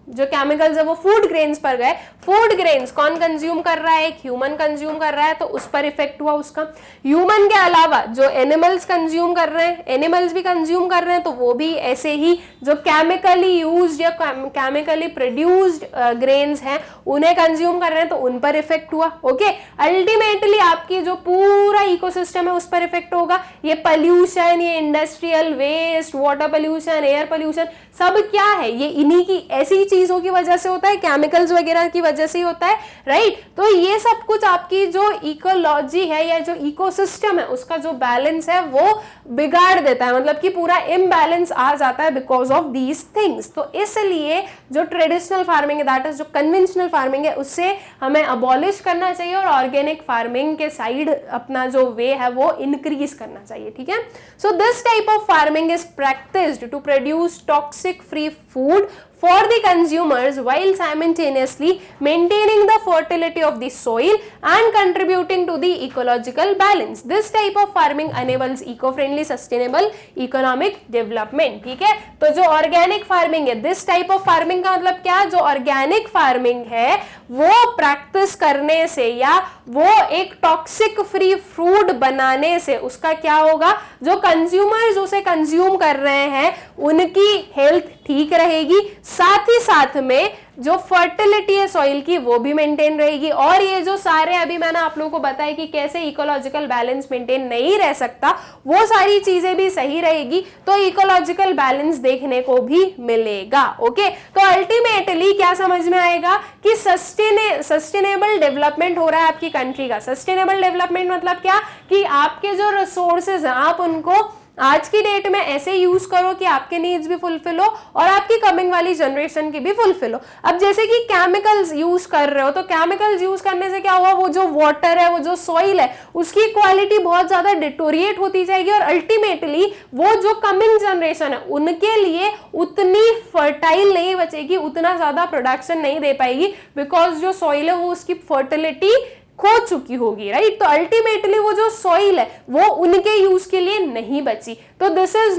जो केमिकल्स है वो फूड ग्रेन्स पर गए। फूड ग्रेन्स कौन कंज्यूम कर रहा है, एक ह्यूमन कंज्यूम कर रहा है, तो उस पर इफेक्ट हुआ उसका। ह्यूमन के अलावा जो एनिमल्स कंज्यूम कर रहे हैं, एनिमल्स भी कंज्यूम कर रहे हैं, तो वो भी ऐसे ही जो केमिकली यूज्ड या केमिकली प्रोड्यूस्ड ग्रेन्स हैं उन्हें कंज्यूम कर रहे हैं, तो उन पर इफेक्ट हुआ, ओके। अल्टीमेटली आपकी जो पूरा इकोसिस्टम है उस पर इफेक्ट होगा। ये पॉल्यूशन, ये industrial waste, water pollution, air pollution, सब क्या है, ये इन्हीं की ऐसी चीजों की वजह से होता है, केमिकल्स वगैरह की वजह से ही होता है, राइट। तो ये सब कुछ आपकी जो इकोलॉजी है या जो इकोसिस्टम है उसका जो बैलेंस है वो बिगाड़ देता है, मतलब कि पूरा इम्बैलेंस आ जाता है बिकॉज ऑफ दीज थिंग्स। तो इसलिए जो ट्रेडिशनल फार्मिंग है, दैट इज जो कन्वेंशनल फार्मिंग है, उससे हमें अबॉलिश करना चाहिए और ऑर्गेनिक फार्मिंग के साइड अपना जो वे है वो इंक्रीज करना चाहिए, ठीक है। So this type of farming is practised to produce toxic free food for the consumers while simultaneously maintaining the fertility of the soil and contributing to the ecological balance. This type of farming enables eco-friendly sustainable economic development. ठीक है, तो जो ऑर्गेनिक फार्मिंग है, दिस टाइप ऑफ फार्मिंग का मतलब क्या, जो ऑर्गेनिक फार्मिंग है वो प्रैक्टिस करने से या वो एक टॉक्सिक फ्री फूड बनाने से उसका क्या होगा, जो कंज्यूमर्स उसे कंज्यूम कर रहे हैं उनकी हेल्थ ठीक रहेगी, साथ ही साथ में जो फर्टिलिटी है सॉइल की वो भी मेंटेन रहेगी। और ये जो सारे अभी मैंने आप लोगों को बताया कि कैसे इकोलॉजिकल बैलेंस मेंटेन नहीं रह सकता, वो सारी चीजें भी सही रहेगी, तो इकोलॉजिकल बैलेंस देखने को भी मिलेगा, ओके। तो अल्टीमेटली क्या समझ में आएगा कि सस्टेनेबल डेवलपमेंट हो रहा है आपकी कंट्री का। सस्टेनेबल डेवलपमेंट मतलब क्या, कि आपके जो रिसोर्सेज हैं आप उनको आज की डेट में ऐसे यूज करो कि आपके नीड्स भी फुलफिल हो और आपकी कमिंग वाली जनरेशन की भी फुलफिल हो। अब जैसे कि केमिकल्स यूज कर रहे हो, तो केमिकल्स यूज करने से क्या हुआ, वो जो वाटर है, वो जो सॉइल है, उसकी क्वालिटी बहुत ज्यादा डिटोरिएट होती जाएगी और अल्टीमेटली वो जो कमिंग जनरेशन है उनके लिए उतनी फर्टाइल नहीं बचेगी, उतना ज्यादा प्रोडक्शन नहीं दे पाएगी, बिकॉज जो सॉइल है वो उसकी फर्टिलिटी खो चुकी होगी, राइट। तो अल्टीमेटली वो जो सॉइल है वो उनके यूज के लिए नहीं बची। तो this is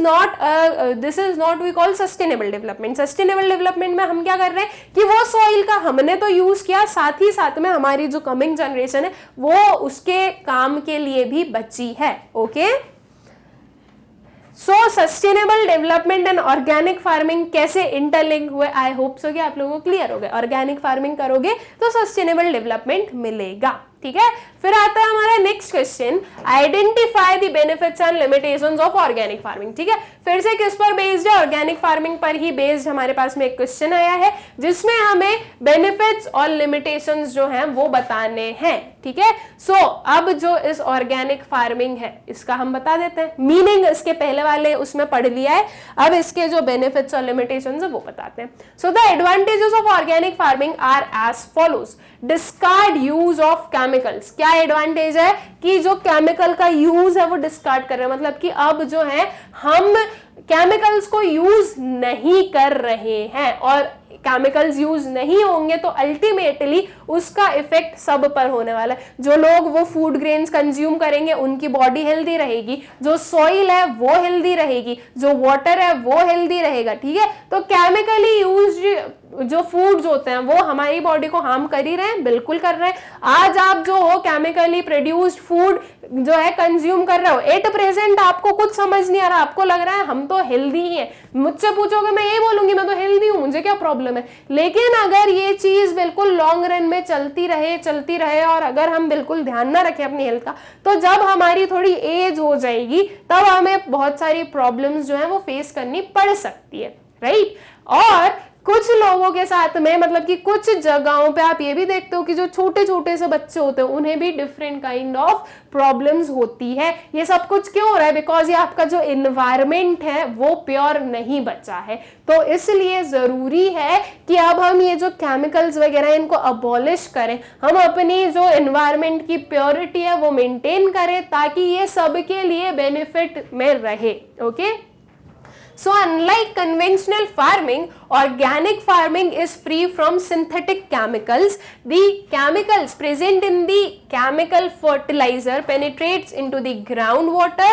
not we call sustainable development. Sustainable development में हम क्या कर रहे हैं कि वो सॉइल का हमने तो यूज किया, साथ ही साथ में हमारी जो कमिंग जनरेशन है वो उसके काम के लिए भी बची है, okay. So sustainable development and organic farming कैसे इंटरलिंक हुए, आई होप सो कि आप लोगों को क्लियर हो गए। ऑर्गेनिक फार्मिंग करोगे तो सस्टेनेबल डेवलपमेंट मिलेगा, ठीक है। फिर आता है हमारा next question, identify the benefits and limitations of organic farming, ठीक है। फिर से किस पर बेस्ड है, ऑर्गेनिक फार्मिंग पर ही बेस्ड हमारे पास में एक क्वेश्चन आया है जिसमें हमें बेनिफिट्स और लिमिटेशंस जो हैं वो बताने हैं, ठीक है। सो अब जो इस ऑर्गेनिक फार्मिंग है इसका हम बता देते हैं, मीनिंग इसके पहले वाले उसमें पढ़ लिया है, अब इसके जो बेनिफिट्स और लिमिटेशंस है वो बताते हैं। So the advantages of organic farming are as follows, discard use of chemicals. क्या एडवांटेज है कि जो केमिकल का यूज है वो डिस्कार्ड कर रहे हैं, मतलब कि अब जो है हम केमिकल्स को यूज नहीं कर रहे हैं, और केमिकल्स यूज नहीं होंगे तो अल्टीमेटली उसका इफेक्ट सब पर होने वाला है। जो लोग वो फूड ग्रेन्स कंज्यूम करेंगे उनकी बॉडी हेल्दी रहेगी, जो सॉइल है वो हेल्दी रहेगी, जो वाटर है वो हेल्दी रहेगा, ठीक है। तो केमिकली यूज्ड जो फूड्स होते हैं वो हमारी बॉडी को हार्म कर ही रहे हैं, बिल्कुल कर रहे हैं। आज आप जो हो केमिकली प्रोड्यूस्ड फूड जो है कंज्यूम कर रहे हो, एट प्रेजेंट आपको कुछ समझ नहीं आ रहा, आपको लग रहा है हम तो हेल्दी ही हैं। मुझसे पूछोगे मैं ये बोलूंगी मैं तो हेल्दी हूं, मुझे क्या प्रॉब्लम है। लेकिन अगर ये चीज बिल्कुल लॉन्ग रन में चलती रहे और अगर हम बिल्कुल ध्यान ना रखें अपनी हेल्थ का, तो जब हमारी थोड़ी एज हो जाएगी तब हमें बहुत सारी प्रॉब्लम्स जो है वो फेस करनी पड़ सकती है, राइट। और कुछ लोगों के साथ में मतलब कि कुछ जगहों पे आप ये भी देखते हो कि जो छोटे छोटे से बच्चे होते हैं उन्हें भी डिफरेंट काइंड ऑफ प्रॉब्लम्स होती है। ये सब कुछ क्यों हो रहा है? बिकॉज ये आपका जो एनवायरमेंट है वो प्योर नहीं बचा है। तो इसलिए जरूरी है कि अब हम ये जो केमिकल्स वगैरह इनको अबॉलिश करें, हम अपनी जो एनवायरमेंट की प्योरिटी है वो मेंटेन करें ताकि ये सबके लिए बेनिफिट में रहे। Okay, so unlike conventional farming, organic farming is free from synthetic chemicals. The chemicals present in the chemical fertilizer penetrates into the groundwater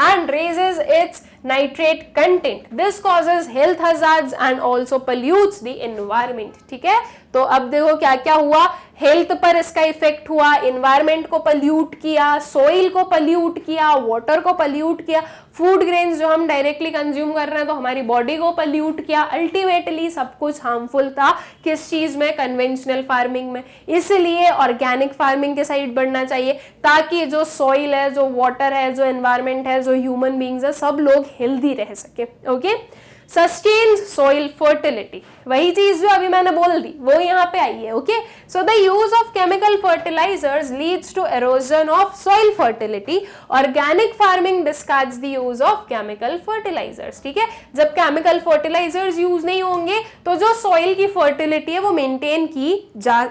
and raises its nitrate content. This causes health hazards and also pollutes the environment. ठीक है, तो अब देखो क्या क्या हुआ, हेल्थ पर इसका इफेक्ट हुआ, एनवायरमेंट को पल्यूट किया, सोइल को पल्यूट किया, वाटर को पल्यूट किया, फूड ग्रेन्स जो हम डायरेक्टली कंज्यूम कर रहे हैं तो हमारी बॉडी को पल्यूट किया। अल्टीमेटली सब कुछ हार्मफुल था किस चीज में? कन्वेंशनल फार्मिंग में। इसलिए ऑर्गेनिक फार्मिंग के साइड बढ़ना चाहिए ताकि जो सोइल है, जो वाटर है, जो एनवायरमेंट है, जो ह्यूमन बींग्स है, सब लोग हेल्दी रह सके। ओके, सस्टेन्ड सोइल फर्टिलिटी, वही चीज जो अभी मैंने बोल दी वो यहाँ पे आई है। Okay, so the use of chemical fertilizers leads to erosion of soil fertility. Organic farming discards the use of chemical fertilizers. ठीक है, जब केमिकल फर्टिलाइजर्स यूज नहीं होंगे तो जो सोइल की फर्टिलिटी है वो मेंटेन की जा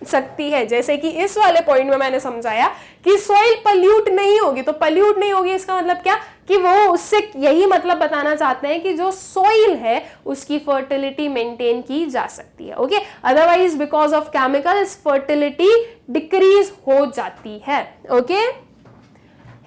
सकती है। जैसे कि इस वाले पॉइंट में मैंने समझाया कि सोइल पल्यूट नहीं होगी, तो पल्यूट नहीं होगी इसका मतलब क्या कि वो उससे यही मतलब बताना चाहते हैं कि जो सोइल है उसकी फर्टिलिटी मेंटेन की जा सकती है। Okay, otherwise because of chemicals fertility decrease हो जाती है। ओके,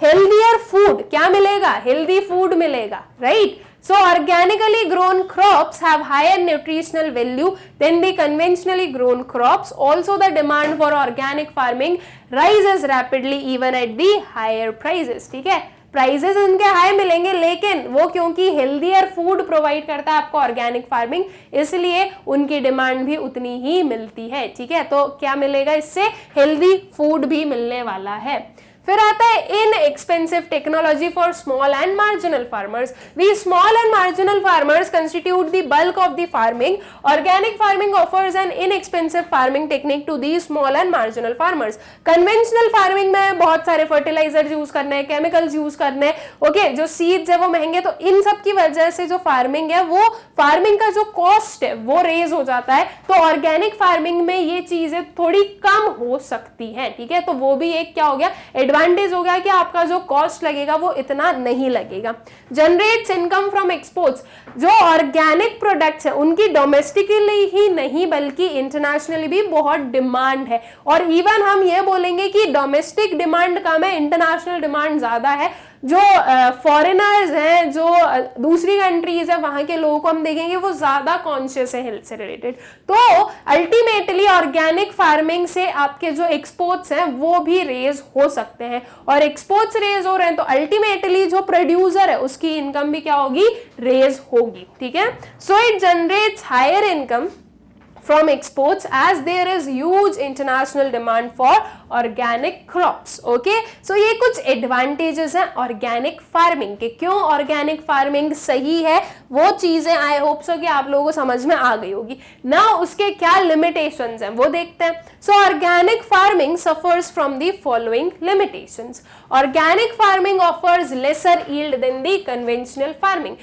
हेल्दियर फूड क्या मिलेगा? हेल्दी फूड मिलेगा, right. So organically grown crops have higher nutritional value than the conventionally grown crops. Also the demand for organic farming rises rapidly even at the higher prices. ठीक है, प्राइजेस उनके हाई मिलेंगे लेकिन वो क्योंकि हेल्दियर फूड प्रोवाइड करता है आपको ऑर्गेनिक फार्मिंग, इसलिए उनकी डिमांड भी उतनी ही मिलती है। ठीक है, तो क्या मिलेगा इससे? हेल्दी फूड भी मिलने वाला है। फिर आता है inexpensive technology for small and marginal farmers. The small and marginal farmers constitute the bulk of the farming. Organic farming offers an inexpensive farming technique to the small and marginal farmers. Conventional farming में बहुत सारे फर्टिलाइजर्स यूज करने हैं, केमिकल्स यूज करने हैं, ओके, जो सीड्स है वो महंगे, तो इन सब की वजह से जो फार्मिंग है वो फार्मिंग का जो कॉस्ट है वो रेज हो जाता है। तो ऑर्गेनिक फार्मिंग में ये चीजें थोड़ी कम हो सकती है। ठीक है, तो वो भी एक क्या हो गया? एडवांटेज हो गया कि आपका जो कॉस्ट लगेगा वो इतना नहीं लगेगा। Generates income from exports. जो ऑर्गेनिक प्रोडक्ट्स हैं उनकी डोमेस्टिकली ही नहीं बल्कि इंटरनेशनली भी बहुत डिमांड है। और इवन हम ये बोलेंगे कि डोमेस्टिक डिमांड कम है, इंटरनेशनल डिमांड ज्यादा है। जो फॉरेनर्स हैं, जो दूसरी कंट्रीज है, वहां के लोगों को हम देखेंगे वो ज्यादा कॉन्शियस है हेल्थ से रिलेटेड। तो अल्टीमेटली ऑर्गेनिक फार्मिंग से आपके जो एक्सपोर्ट्स हैं वो भी रेज हो सकते हैं, और एक्सपोर्ट्स रेज हो रहे हैं तो अल्टीमेटली जो प्रोड्यूसर है उसकी इनकम भी क्या होगी? रेज होगी। ठीक है, so it generates higher income from exports as there is huge international demand for organic crops. Okay, so ये कुछ advantages हैं organic farming के। क्यों organic farming सही है वो चीजें आई होप सो कि आप लोगों को समझ में आ गई होगी ना। उसके क्या limitations हैं वो देखते हैं। So organic farming suffers from the following limitations. Organic farming offers lesser yield than the conventional farming.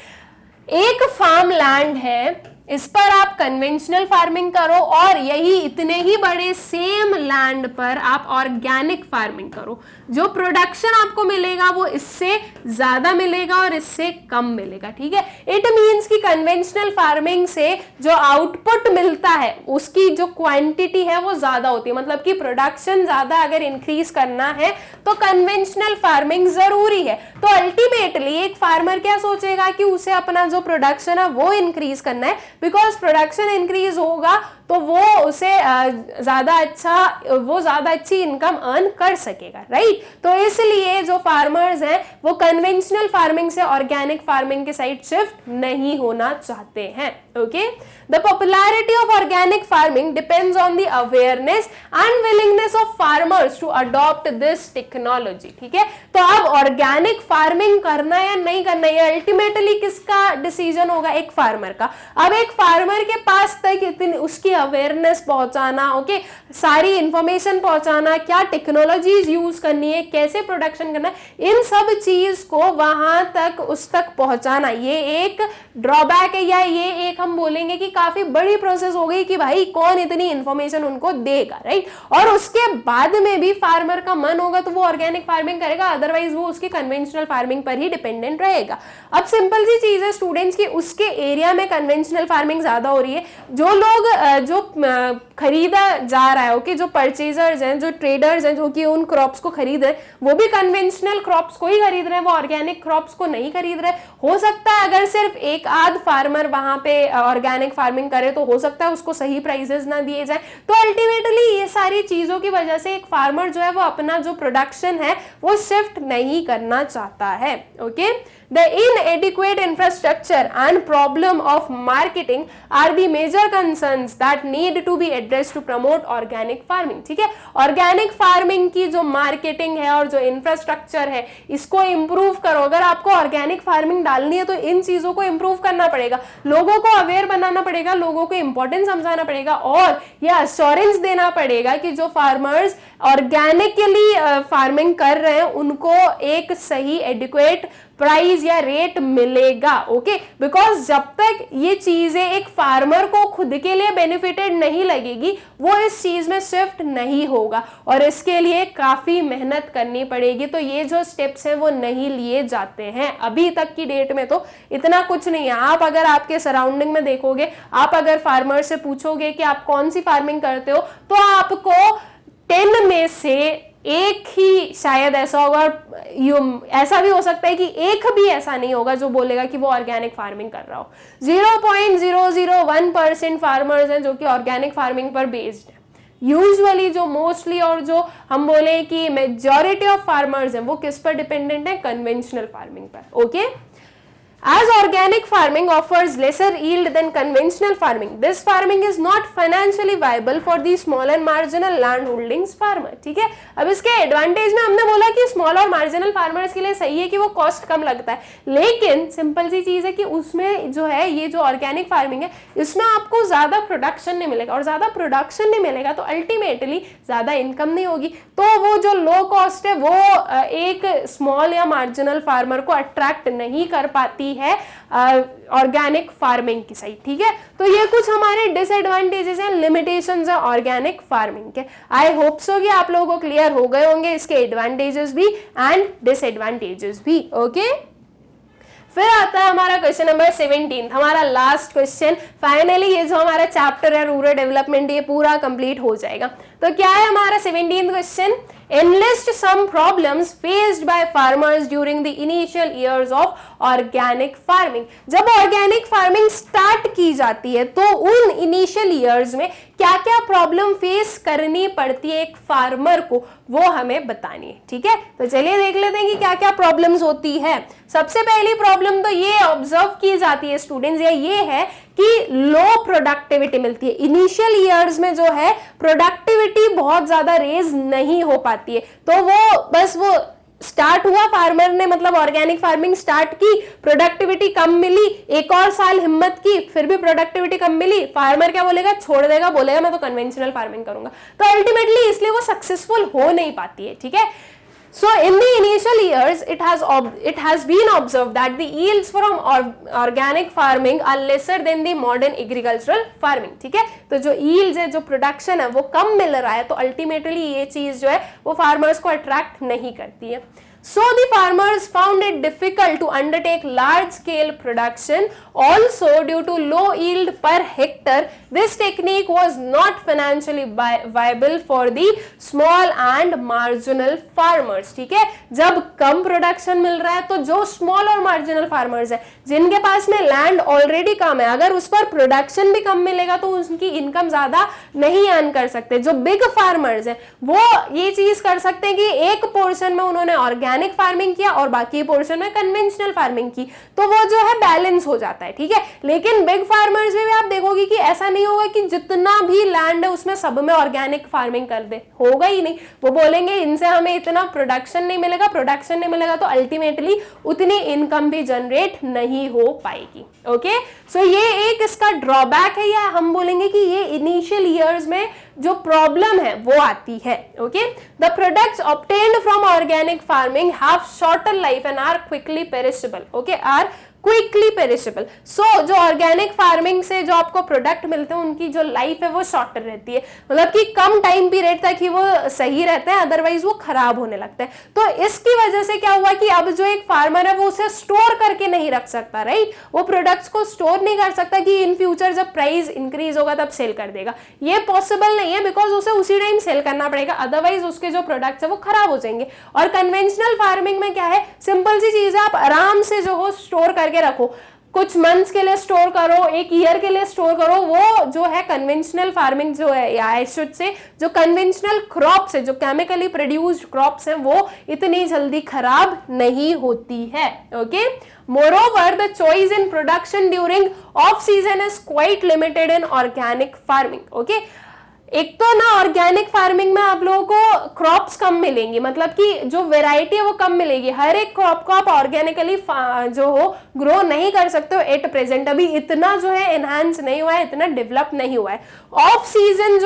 एक फार्म लैंड है, इस पर आप कन्वेंशनल फार्मिंग करो और यही इतने ही बड़े सेम लैंड पर आप ऑर्गेनिक फार्मिंग करो, जो प्रोडक्शन आपको मिलेगा वो इससे ज्यादा मिलेगा और इससे कम मिलेगा। ठीक है, इट मींस कि कन्वेंशनल फार्मिंग से जो आउटपुट मिलता है उसकी जो क्वांटिटी है वो ज्यादा होती है, मतलब कि प्रोडक्शन ज्यादा अगर इंक्रीज करना है तो कन्वेंशनल फार्मिंग जरूरी है। तो अल्टीमेटली एक फार्मर क्या सोचेगा कि उसे अपना जो प्रोडक्शन है वो इंक्रीज करना है, बिकॉज प्रोडक्शन इंक्रीज होगा तो वो उसे ज़्यादा अच्छी इनकम अर्न कर सकेगा, राइट। तो इसलिए जो फार्मर्स हैं वो कन्वेंशनल फार्मिंग से ऑर्गेनिक फार्मिंग के साइड शिफ्ट नहीं होना चाहते हैं, okay. The popularity of organic farming depends on the awareness and willingness of farmers to adopt this technology, ठीक है। तो अब ऑर्गेनिक फार्मिंग करना या नहीं करना ये अल्टीमेटली किसका डिसीजन होगा, एक फार्मर का। अब एक फार्मर के पास तक इतनी उसकी अवेयरनेस पहुंचाना, ओके, सारी इंफॉर्मेशन पहुंचाना, क्या टेक्नोलॉजीज यूज करनी है, कैसे प्रोडक्शन करना है, इन सब चीज को वहां तक उस तक पहुंचाना, ये एक ड्रॉबैक है, या ये एक हम बोलेंगे कि काफी बड़ी प्रोसेस हो गई कि भाई कौन इतनी इंफॉर्मेशन उनको देगा, राइट। और उसके बाद में भी फार्मर का मन होगा तो वो ऑर्गेनिक फार्मिंग करेगा, अदरवाइज वो उसकी कन्वेंशनल फार्मिंग पर ही डिपेंडेंट रहेगा। अब सिंपल सी चीज है स्टूडेंट्स की उसके एरिया में कन्वेंशनल फार्मिंग ज्यादा हो रही है, जो लोग जो खरीदा जा रहा है, ओके, जो परचेजर्स हैं, जो ट्रेडर्स हैं, जो कि उन क्रॉप्स को खरीद रहे हैं, वो भी कन्वेंशनल क्रॉप्स को ही खरीद रहे हैं, वो ऑर्गेनिक क्रॉप्स को नहीं खरीद रहे। हो सकता है अगर सिर्फ एक आध फार्मर वहां पे ऑर्गेनिक फार्मिंग करे तो हो सकता है उसको सही प्राइसेस ना दिए जाए। तो अल्टीमेटली ये सारी चीजों की वजह से एक फार्मर जो है वो अपना जो प्रोडक्शन है वो शिफ्ट नहीं करना चाहता है, okay. The inadequate infrastructure and problem of marketing are the major concerns that need to be addressed to promote organic farming, ठीक है। ऑर्गेनिक फार्मिंग की जो मार्केटिंग है और जो इंफ्रास्ट्रक्चर है इसको इंप्रूव करो। अगर आपको ऑर्गेनिक फार्मिंग डालनी है तो इन चीजों को इंप्रूव करना पड़ेगा, लोगों को अवेयर बनाना पड़ेगा, लोगों को इंपॉर्टेंस समझाना पड़ेगा और यह अश्योरेंस देना पड़ेगा कि जो फार्मर्स ऑर्गेनिकली फार्मिंग कर रहे हैं उनको एक सही एडिक्वेट प्राइस या रेट मिलेगा, ओके। बिकॉज जब तक ये चीजें एक फार्मर को खुद के लिए बेनिफिटेड नहीं लगेगी वो इस चीज में शिफ्ट नहीं होगा और इसके लिए काफी मेहनत करनी पड़ेगी। तो ये जो स्टेप्स हैं वो नहीं लिए जाते हैं अभी तक की डेट में, तो इतना कुछ नहीं है। आप अगर आपके सराउंडिंग में देखोगे, आप अगर फार्मर से पूछोगे कि आप कौन सी फार्मिंग करते हो तो आपको 10 में से एक ही शायद ऐसा होगा, ऐसा भी हो सकता है कि एक भी ऐसा नहीं होगा जो बोलेगा कि वो ऑर्गेनिक फार्मिंग कर रहा हो। 0.001% फार्मर्स हैं जो कि ऑर्गेनिक फार्मिंग पर बेस्ड है। यूजुअली जो मोस्टली और जो हम बोले कि मेजॉरिटी ऑफ फार्मर्स हैं वो किस पर डिपेंडेंट है, कन्वेंशनल फार्मिंग पर, okay. As organic farming offers lesser yield than conventional farming, this farming is not financially viable for the small and marginal land holdings farmer, ठीक है। अब इसके एडवांटेज में हमने बोला कि स्मॉल और मार्जिनल फार्मर्स के लिए सही है कि वो कॉस्ट कम लगता है, लेकिन सिंपल सी चीज है कि उसमें जो है ये जो ऑर्गेनिक फार्मिंग है इसमें आपको ज्यादा प्रोडक्शन नहीं मिलेगा और ज्यादा प्रोडक्शन नहीं मिलेगा तो अल्टीमेटली ज्यादा इनकम नहीं होगी। तो वो जो लो कॉस्ट है वो एक स्मॉल या मार्जिनल फार्मर को अट्रैक्ट नहीं कर पाती है ऑर्गेनिक फार्मिंग की साइड, ठीक है। तो ये कुछ हमारे डिसएडवांटेजेस हैं, लिमिटेशंस हैं ऑर्गेनिक फार्मिंग के। आई होप सो कि आप लोगों को क्लियर हो गए होंगे इसके एडवांटेजेस भी एंड डिसएडवांटेजेस भी, ओके। फिर आता है हमारा क्वेश्चन नंबर 17, हमारा लास्ट क्वेश्चन। फाइनली ये जो हमारा चैप्टर है रूरल डेवलपमेंट ये पूरा कंप्लीट हो जाएगा। तो क्या है हमारा 17th question, enlist some problems faced by farmers during the initial years of organic farming। जब ऑर्गेनिक फार्मिंग स्टार्ट की जाती है तो उन इनिशियल ईयर्स में क्या क्या प्रॉब्लम फेस करनी पड़ती है एक फार्मर को वो हमें बतानी है, ठीक है। तो चलिए देख लेते हैं कि क्या क्या प्रॉब्लम्स होती है। सबसे पहली प्रॉब्लम तो ये ऑब्जर्व की जाती है स्टूडेंट्स, ये है कि लो प्रोडक्टिविटी मिलती है इनिशियल ईयर्स में, जो है प्रोडक्टिविटी बहुत ज्यादा रेज नहीं हो पाती है। तो वो स्टार्ट हुआ, फार्मर ने मतलब ऑर्गेनिक फार्मिंग स्टार्ट की, प्रोडक्टिविटी कम मिली, एक और साल हिम्मत की, फिर भी प्रोडक्टिविटी कम मिली, फार्मर क्या बोलेगा, छोड़ देगा, बोलेगा मैं तो कन्वेंशनल फार्मिंग करूंगा। तो अल्टीमेटली इसलिए वो सक्सेसफुल हो नहीं पाती है, ठीक है। So in the initial years, it has been observed that the yields from organic farming are lesser than the modern agricultural farming, ठीक है। तो जो yields है, जो production है वो कम मिल रहा है, तो ultimately ये चीज जो है वो farmers को attract नहीं करती है। So the farmers found it difficult to undertake large scale production. Also, due to low yield per hectare, this technique was not financially viable for the small and marginal farmers. ठीक है, जब कम प्रोडक्शन मिल रहा है तो जो स्मॉल और मार्जिनल फार्मर्स है, जिनके पास में लैंड ऑलरेडी कम है, अगर उस पर प्रोडक्शन भी कम मिलेगा तो उनकी इनकम ज्यादा नहीं अर्न कर सकते। जो बिग फार्मर्स है वो ये चीज कर सकते हैं कि एक पोर्शन में उन्होंने ऑर्गेनिक फार्मिंग किया और बाकी पोर्शन में कन्वेंशनल फार्मिंग की, तो वो जो है बैलेंस हो जाता है। ठीक है, लेकिन बिग फार्मर्स में भी आप देखोगे कि ऐसा नहीं होगा कि जितना भी लैंड है उसमें सब में ऑर्गेनिक फार्मिंग कर दे, होगा ही नहीं। वो बोलेंगे इनसे हमें इतना प्रोडक्शन नहीं मिलेगा, प्रोडक्शन नहीं मिलेगा तो अल्टीमेटली उतनी इनकम भी जनरेट नहीं हो पाएगी। ओके, सो ये एक इसका ड्रॉबैक है, या हम बोलेंगे कि ये इनिशियल ईयर्स में जो प्रॉब्लम है वो आती है। Okay, the products obtained from organic farming have shorter life and are quickly perishable. Okay, are quickly perishable. So जो ऑर्गेनिक फार्मिंग से जो आपको प्रोडक्ट मिलते हैं उनकी जो लाइफ है वो शॉर्टर रहती है, मतलब कि कम टाइम पीरियड तक ही वो सही रहते हैं, अदरवाइज वो खराब होने लगते हैं। तो इसकी वजह से क्या हुआ कि अब जो एक फार्मर है वो उसे स्टोर करके नहीं रख सकता, राइट, वो प्रोडक्ट्स को स्टोर नहीं कर सकता कि इन फ्यूचर जब प्राइस इंक्रीज होगा तब सेल कर देगा, ये पॉसिबल नहीं है, बिकॉज उसे उसी टाइम सेल करना पड़ेगा, अदरवाइज उसके जो प्रोडक्ट्स है वो खराब हो जाएंगे। और कन्वेंशनल फार्मिंग में क्या है, सिंपल सी चीज है, आप आराम से जो हो स्टोर करके रखो, कुछ मंथ्स के लिए स्टोर करो, एक ईयर के लिए स्टोर करो, वो जो है कन्वेंशनल फार्मिंग जो है, या आई शुड से जो कन्वेंशनल क्रॉप्स है, जो केमिकली प्रोड्यूस्ड क्रॉप्स हैं, वो इतनी जल्दी खराब नहीं होती है। Okay, moreover the choice in production during off season is quite limited in organic farming. Okay, एक तो ना ऑर्गेनिक फार्मिंग में आप लोगों को क्रॉप्स कम मिलेंगी, मतलब कि जो वैरायटी है वो कम मिलेगी, हर एक क्रॉप को आप ऑर्गेनिकली जो हो ग्रो नहीं कर सकते हो एट प्रेजेंट, अभी इतना जो है एनहांस नहीं हुआ है, इतना डेवलप नहीं हुआ है। ऑफ सीजन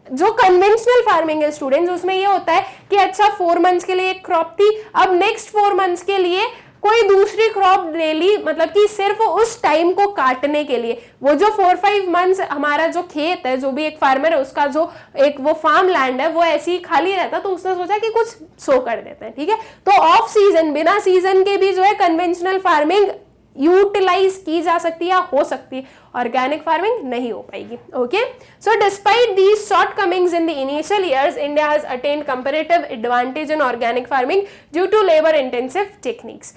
जो कन्वेंशनल फार्मिंग है स्टूडेंट्स, उसमें ये होता है कि अच्छा 4 मंथ्स के लिए एक क्रॉप थी, अब नेक्स्ट 4 मंथ्स के लिए कोई दूसरी क्रॉप ले ली, मतलब कि सिर्फ उस टाइम को काटने के लिए। वो जो 4-5 मंथ्स हमारा जो खेत है, जो भी एक फार्मर है उसका जो एक वो फार्म लैंड है वो ऐसे ही खाली रहता, तो उसने सोचा कि कुछ सो कर देते हैं। ठीक है, तो ऑफ सीजन, बिना सीजन के भी जो है कन्वेंशनल फार्मिंग यूटिलाइज की जा सकती है या हो सकती है, ऑर्गेनिक फार्मिंग नहीं हो पाएगी। Okay, so despite these shortcomings in the initial years, India has attained comparative advantage in organic farming due to labour intensive techniques.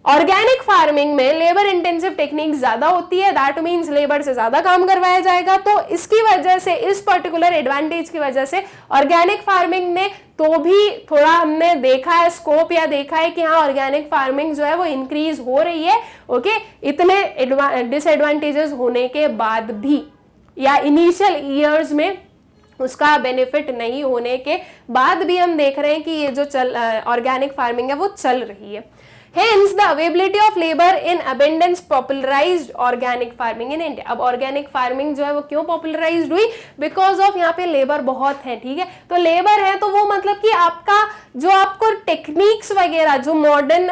Organic farming में लेबर इंटेंसिव टेक्निक ज्यादा होती है, दैट मीन्स लेबर से ज्यादा काम करवाया जाएगा, तो इसकी वजह से, इस पर्टिकुलर एडवांटेज की वजह से ऑर्गेनिक फार्मिंग ने तो भी थोड़ा हमने देखा है स्कोप, या देखा है कि हाँ ऑर्गेनिक फार्मिंग जो है वो इंक्रीज हो रही है। ओके, इतने डिसएडवांटेजेस होने के बाद भी, या इनिशियल ईयर्स में उसका बेनिफिट नहीं होने के बाद भी हम देख रहे हैं कि ये जो ऑर्गेनिक फार्मिंग है वो चल रही है। Hence, the availability of labor in abundance popularized organic farming in India. अब organic farming जो है वो क्यों popularized हुई? Because of यहाँ पे labor बहुत है, ठीक है, तो labor है तो वो मतलब कि आपका जो आपको टेक्निक्स वगैरह, जो मॉडर्न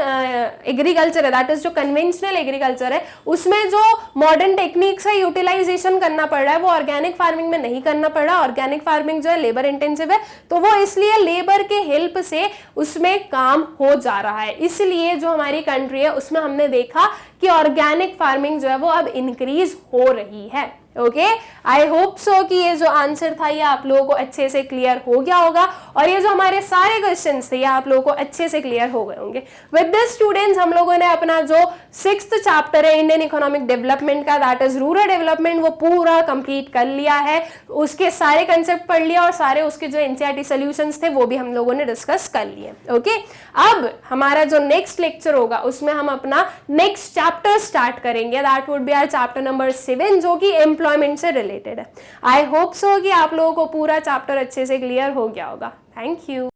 एग्रीकल्चर है, दैट इज जो कन्वेंशनल एग्रीकल्चर है, उसमें जो मॉडर्न टेक्निक्स है यूटिलाइजेशन करना पड़ रहा है, वो ऑर्गेनिक फार्मिंग में नहीं करना पड़ रहा। ऑर्गेनिक फार्मिंग जो है लेबर इंटेंसिव है, तो वो इसलिए लेबर के हेल्प से उसमें काम हो जा रहा है, इसलिए जो हमारी कंट्री है उसमें हमने देखा कि ऑर्गेनिक फार्मिंग जो है वो अब इंक्रीज हो रही है। ओके, आई होप सो कि ये जो आंसर था ये आप लोगों को अच्छे से क्लियर हो गया होगा, और ये जो हमारे सारे क्वेश्चंस थे ये आप लोगों को अच्छे से क्लियर हो गए होंगे। विद दिस स्टूडेंट्स, हम लोगों ने अपना जो 6th चैप्टर है इंडियन इकोनॉमिक डेवलपमेंट का, दैट इज रूरल डेवलपमेंट, वो पूरा कंप्लीट कर लिया है, उसके सारे कंसेप्ट पढ़ लिया, और सारे उसके जो एनसीईआरटी सॉल्यूशंस थे वो भी हम लोगों ने डिस्कस कर लिए। ओके, अब हमारा जो नेक्स्ट लेक्चर होगा उसमें हम अपना नेक्स्ट चैप्टर स्टार्ट करेंगे, that would be our chapter number 7, जो कि एम्प्लॉयमेंट से रिलेटेड है। आई होप सो कि आप लोगों को पूरा चैप्टर अच्छे से क्लियर हो गया होगा। Thank you.